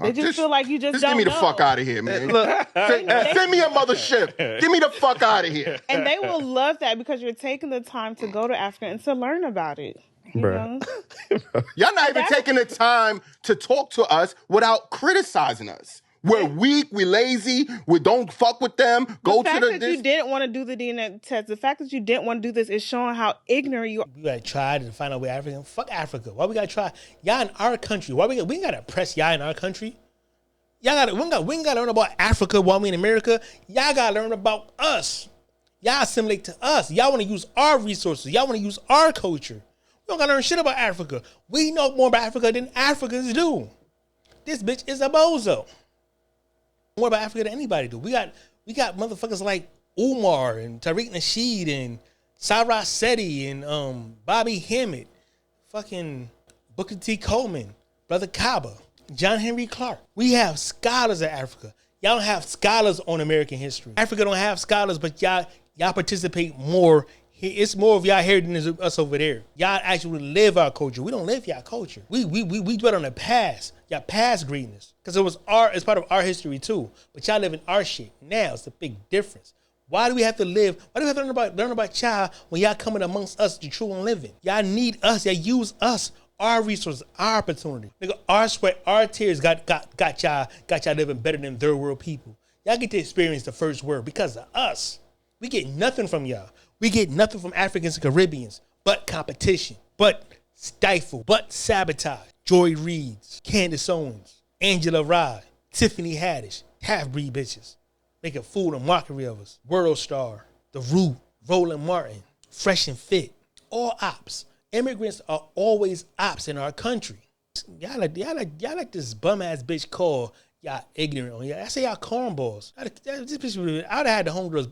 E: They just feel like you just don't
H: give me the
E: know.
H: fuck out of here, man. Send me a mothership. Give me the fuck out of here.
E: And they will love that because you're taking the time to go to Africa and to learn about it.
H: Bruh. Y'all not even taking the time to talk to us without criticizing us. We're weak, we're lazy, we don't fuck with them.
E: The fact that you didn't want to do the DNA test, the fact that you didn't want to do this is showing how ignorant you are.
D: We gotta try to find out where African. Fuck Africa. Why we gotta try? Y'all in our country. Why we ain't gotta oppress y'all in our country? Y'all gotta we ain't gotta learn about Africa while we in America. Y'all gotta learn about us. Y'all assimilate to us. Y'all wanna use our resources. Y'all wanna use our culture. We don't gotta learn shit about Africa. We know more about Africa than Africans do. This bitch is a bozo. More about Africa than anybody do. We got motherfuckers like Umar and Tariq Nasheed and Cyrus Seti and Bobby Hammett, fucking Booker T. Coleman, Brother Kaba, John Henry Clark. We have scholars of Africa. Y'all don't have scholars on American history. Africa don't have scholars, but y'all participate more. It's more of y'all here than us over there. Y'all actually live our culture. We don't live y'all culture. We dwell on the past. Y'all past greatness. Because it's part of our history too. But y'all live in our shit. Now it's a big difference. Why do we have to learn about y'all when y'all coming amongst us the true and living? Y'all need us. Y'all use us. Our resources, our opportunity. Nigga, our sweat, our tears got y'all living better than third world people. Y'all get to experience the first world because of us. We get nothing from y'all. We get nothing from Africans and Caribbeans but competition, but stifle, but sabotage. Joy Reeds, Candace Owens, Angela Rye, Tiffany Haddish, half-breed bitches, making fool and mockery of us. World Star, The Root, Roland Martin, Fresh and Fit, all ops. Immigrants are always ops in our country. Y'all like this bum-ass bitch called y'all ignorant on y'all. I say y'all cornballs. I'd have had the homegirls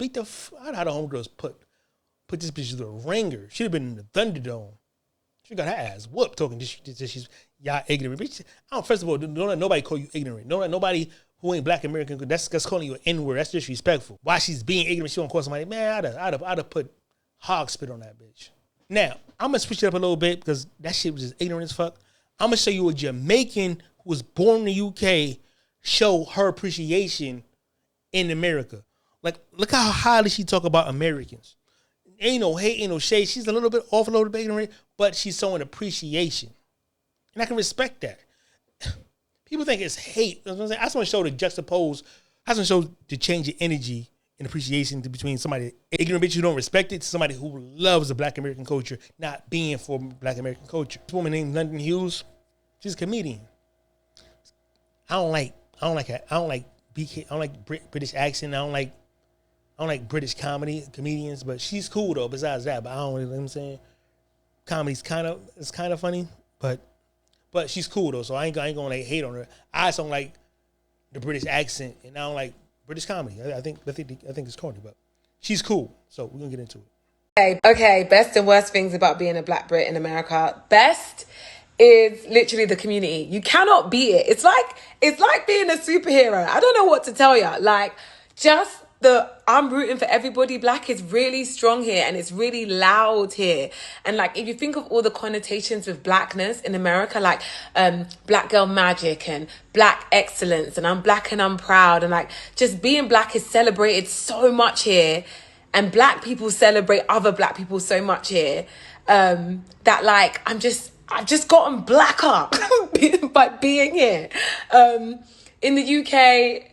D: I'd have had the homegirls put this bitch through a ringer. She'd have been in the Thunderdome. She got her ass whooped talking this she's y'all ignorant. First of all, don't let nobody call you ignorant. Don't let nobody who ain't Black American, that's calling you an N-word. That's disrespectful. While she's being ignorant, she won't call somebody, man, I'd have put hog spit on that bitch. Now, I'm going to switch it up a little bit because that shit was just ignorant as fuck. I'm going to show you a Jamaican who was born in the UK show her appreciation in America. Like, look how highly she talk about Americans. Ain't no hate, ain't no shade. She's a little bit off, a little bit ignorant, but she's showing appreciation. And I can respect that. People think it's hate. You know what I'm saying? I just want to show the juxtapose. I just want to show the change of energy and appreciation between somebody ignorant bitch who don't respect it to somebody who loves the Black American culture, not being for Black American culture. This woman named London Hughes, she's a comedian. I don't like BK. I don't like British accent. I don't like I don't like British comedians, but she's cool though. Besides that, but I don't really, you know what I'm saying, comedy's kind of funny, but she's cool though. So I ain't gonna like hate on her. I just don't like the British accent, and I don't like British comedy. I think it's corny, but she's cool. So we're gonna get into it.
I: Okay, best and worst things about being a black Brit in America. Best is literally the community. You cannot beat it. It's like being a superhero. I don't know what to tell you. Like, just I'm rooting for everybody black is really strong here, and it's really loud here. And like, if you think of all the connotations with blackness in America, like black girl magic and black excellence, and I'm black and I'm proud, and like, just being black is celebrated so much here. And black people celebrate other black people so much here, that like, I've just gotten blacker by being here. In the UK,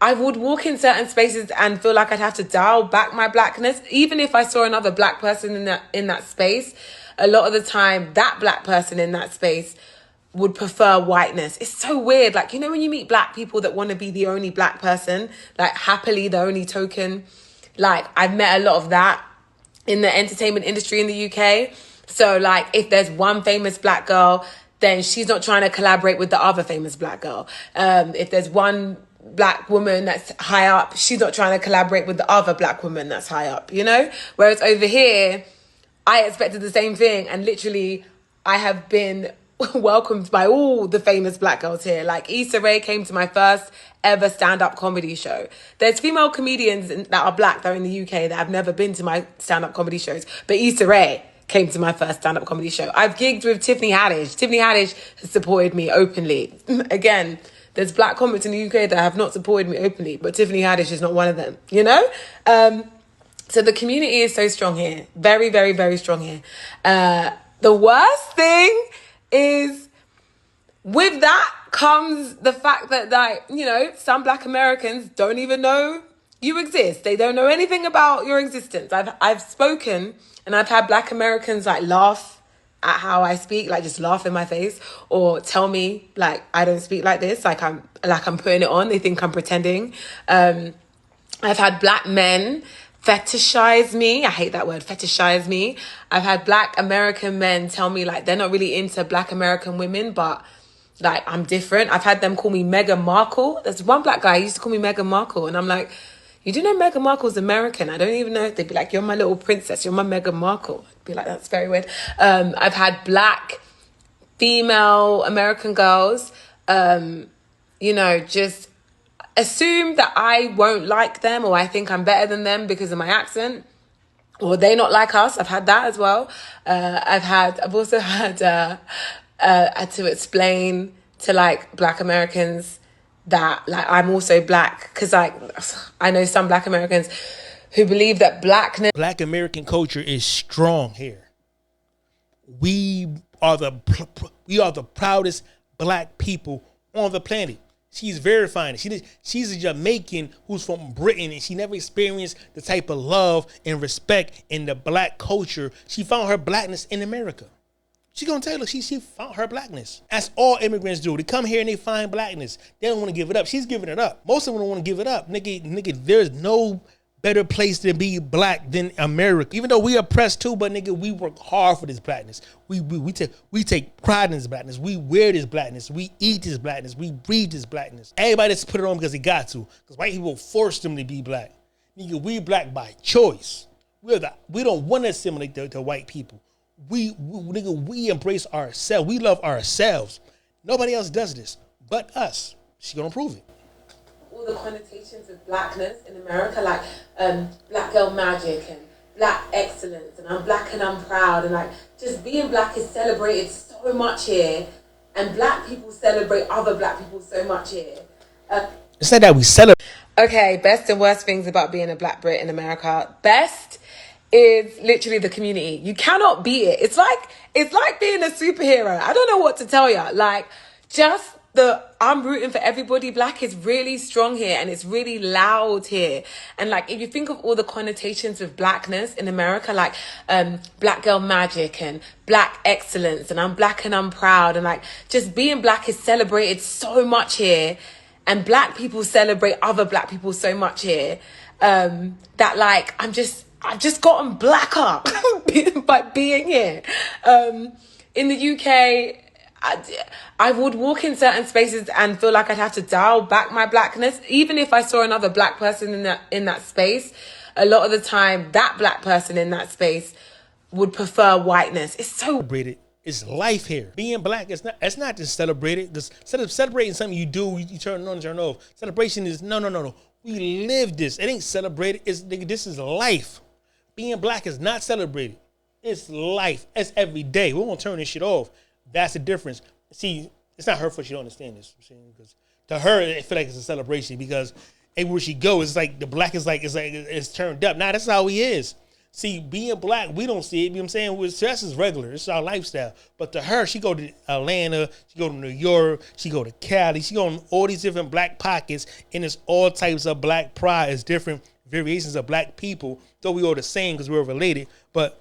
I: I would walk in certain spaces and feel like I'd have to dial back my blackness. Even if I saw another black person in that space, a lot of the time that black person in that space would prefer whiteness. It's so weird. Like, you know, when you meet black people that want to be the only black person, like happily the only token. Like, I've met a lot of that in the entertainment industry in the UK. So, like, if there's one famous black girl, then she's not trying to collaborate with the other famous black girl. If there's one black woman that's high up, she's not trying to collaborate with the other black woman that's high up, you know? Whereas over here, I expected the same thing. And literally, I have been welcomed by all the famous black girls here. Like, Issa Rae came to my first ever stand-up comedy show. There's female comedians that are black that are in the UK that have never been to my stand-up comedy shows, but Issa Rae came to my first stand-up comedy show. I've gigged with Tiffany Haddish. Tiffany Haddish has supported me openly. Again, there's black comics in the UK that have not supported me openly, but Tiffany Haddish is not one of them, you know? So the community is so strong here. Very, very, very strong here. The worst thing is, with that comes the fact that, like, you know, some black Americans don't even know you exist. They don't know anything about your existence. I've spoken and I've had black Americans like laugh at how I speak, like just laugh in my face, or tell me like I don't speak like this, like I'm putting it on. They think I'm pretending. I've had black men fetishize me. I hate that word, fetishize me. I've had black American men tell me like they're not really into black American women, but like I'm different. I've had them call me Meghan Markle. There's one black guy who used to call me Meghan Markle, and I'm like, you do know Meghan Markle's American? I don't even know. They'd be like, you're my little princess. You're my Meghan Markle. I'd be like, that's very weird. I've had black female American girls, you know, just assume that I won't like them, or I think I'm better than them because of my accent, or they not like us. I've had that as well. I've also had to explain to like black Americans that like I'm also black, because like I know some black Americans who believe that black American culture is strong here. We are the proudest black people on the planet. She's verifying it. She's a Jamaican who's from Britain, and she never experienced the type of love and respect in the black culture. She found her blackness in America. She gonna tell you, she found her blackness. That's all immigrants do. They come here and they find blackness. They don't want to give it up. She's giving it up. Most of them don't want to give it up. Nigga, there's no better place to be black than America. Even though we oppressed too, but nigga, we work hard for this blackness. We take pride in this blackness. We wear this blackness. We eat this blackness. We breathe this blackness. Everybody just put it on because they got to. Because white people force them to be black. Nigga, we black by choice. We don't want to assimilate to white people. We embrace ourselves. We love ourselves. Nobody else does this but us. She gonna prove it. All the connotations of blackness in America, like black girl magic and black excellence, and I'm black and I'm proud, and like just being black is celebrated so much here, and black people celebrate other black people so much here.
D: It's not that we celebrate.
I: Okay, best and worst things about being a black Brit in America. Best is literally the community. You cannot beat it. It's like being a superhero. I don't know what to tell you. Like, just I'm rooting for everybody black is really strong here, and it's really loud here. And like, if you think of all the connotations with blackness in America, like black girl magic and black excellence, and I'm black and I'm proud, and like just being black is celebrated so much here, and black people celebrate other black people so much here. that like I've just gotten blacker by being here. In the UK, I would walk in certain spaces and feel like I'd have to dial back my blackness. Even if I saw another black person in that space, a lot of the time that black person in that space would prefer whiteness. It's so
D: celebrated. It's life here. Being black, it's not just celebrated. Instead of celebrating something you do, you turn on and turn off. Celebration is no. We live this. It ain't celebrated. It's nigga, this is life. Being black is not celebrated. It's life. It's every day. We won't turn this shit off. That's the difference. See, it's not her fault she don't understand this. Because to her, it feel like it's a celebration because everywhere she goes, it's like the black is like it's turned up. Nah, that's how he is. See, being black, we don't see it. You know what I'm saying? That's is regular. It's our lifestyle. But to her, she go to Atlanta, she go to New York, she go to Cali, she go in all these different black pockets, and it's all types of black pride. It's different variations of black people, though we all the same because we're related. But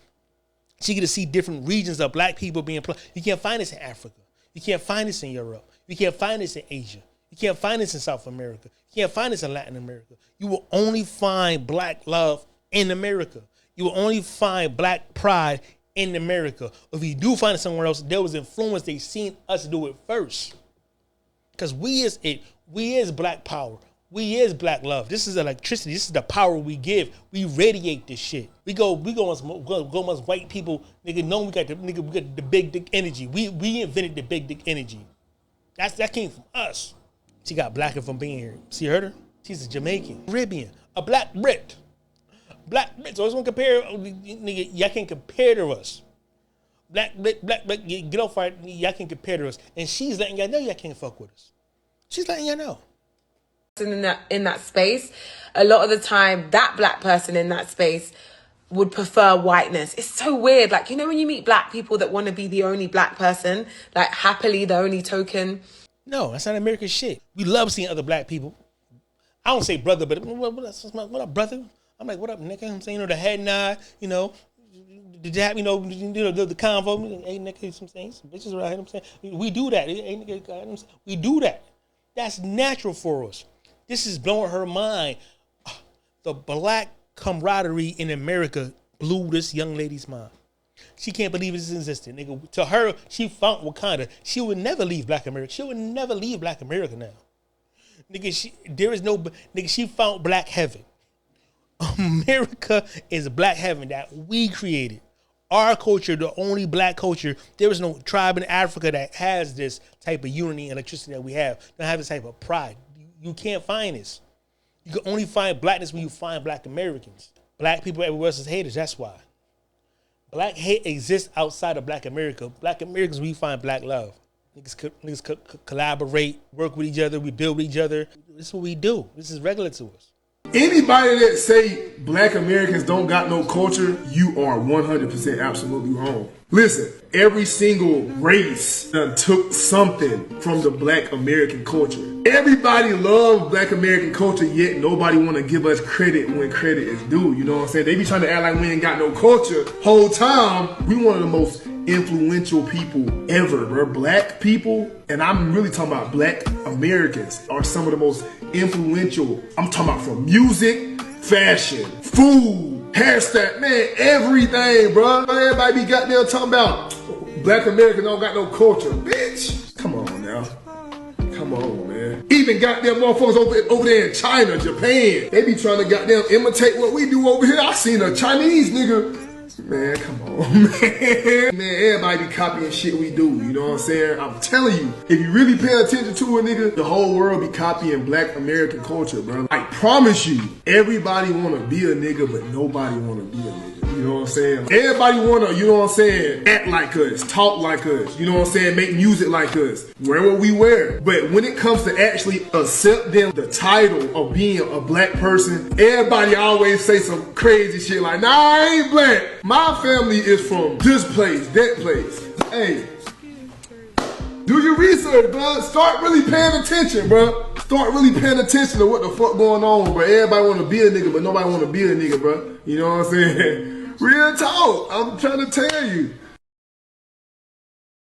D: she get to see different regions of black people being. You can't find this in Africa. You can't find this in Europe. You can't find this in Asia. You can't find this in South America. You can't find this in Latin America. You will only find black love in America. You will only find black pride in America. If you do find it somewhere else, there was influence. They seen us do it first. Because we is black power. We is black love. This is electricity. This is the power we give. We radiate this shit. We go as white people. Nigga, know we got the big dick energy. We invented the big dick energy. That came from us. She got blacker from being here. See, heard her? She's a Jamaican, Caribbean, a black Brit. Black Brits. So I just want to compare, nigga, y'all can compare to us. Black, get off our, y'all can compare to us. And she's letting y'all know y'all can't fuck with us. She's letting y'all know.
I: In that space, a lot of the time, that black person in that space would prefer whiteness. It's so weird. Like, you know when you meet black people that want to be the only black person, like happily the only token?
D: No, that's not American shit. We love seeing other black people. I don't say brother, but what up, brother? I'm like, what up, nigga? I'm saying, the head nod, the jab, the convo. Hey, nigga, some things, some bitches around here. I'm saying, we do that. Hey, nigga, we do that. That's natural for us. This is blowing her mind. The black camaraderie in America blew this young lady's mind. She can't believe this existed, nigga. To her, she found Wakanda. She would never leave Black America. She would never leave Black America now. Nigga, she found black heaven. America is black heaven that we created. Our culture, the only black culture. There is no tribe in Africa that has this type of unity and electricity that we have. Don't have this type of pride. You can't find this. You can only find blackness when you find black Americans. Black people everywhere else is haters. That's why. Black hate exists outside of black America. Black Americans, we find black love. Niggas collaborate, work with each other, we build with each other. This is what we do. This is regular to us.
A: Anybody that say black Americans don't got no culture, you are 100% absolutely wrong. Listen, every single race took something from the black American culture. Everybody loves black American culture, yet nobody want to give us credit when credit is due. You know what I'm saying? They be trying to act like we ain't got no culture. Whole time, we one of the most influential people ever, bro. Black people, and I'm really talking about black Americans, are some of the most influential. I'm talking about from music, fashion, food, hairstyle, man, everything, bro. Everybody be goddamn talking about black Americans don't got no culture. Bitch, come on now. Come on, man. Even goddamn motherfuckers over there in China, Japan, they be trying to goddamn imitate what we do over here. I seen a Chinese nigga. Man, come on, man. Man, everybody be copying shit we do, you know what I'm saying? I'm telling you, if you really pay attention to it, nigga, the whole world be copying black American culture, bro. I promise you, everybody wanna be a nigga, but nobody wanna be a nigga. You know what I'm saying? Everybody wanna, you know what I'm saying, act like us, talk like us, you know what I'm saying, make music like us, wear what we wear. But when it comes to actually accepting the title of being a black person, everybody always say some crazy shit like, nah, I ain't black. My family is from this place, that place. Hey, do your research, bro. Start really paying attention, bro. Start really paying attention to what the fuck going on, bro. Everybody want to be a nigga, but nobody want to be a nigga, bro. You know what I'm saying? Real talk. I'm trying to tell you.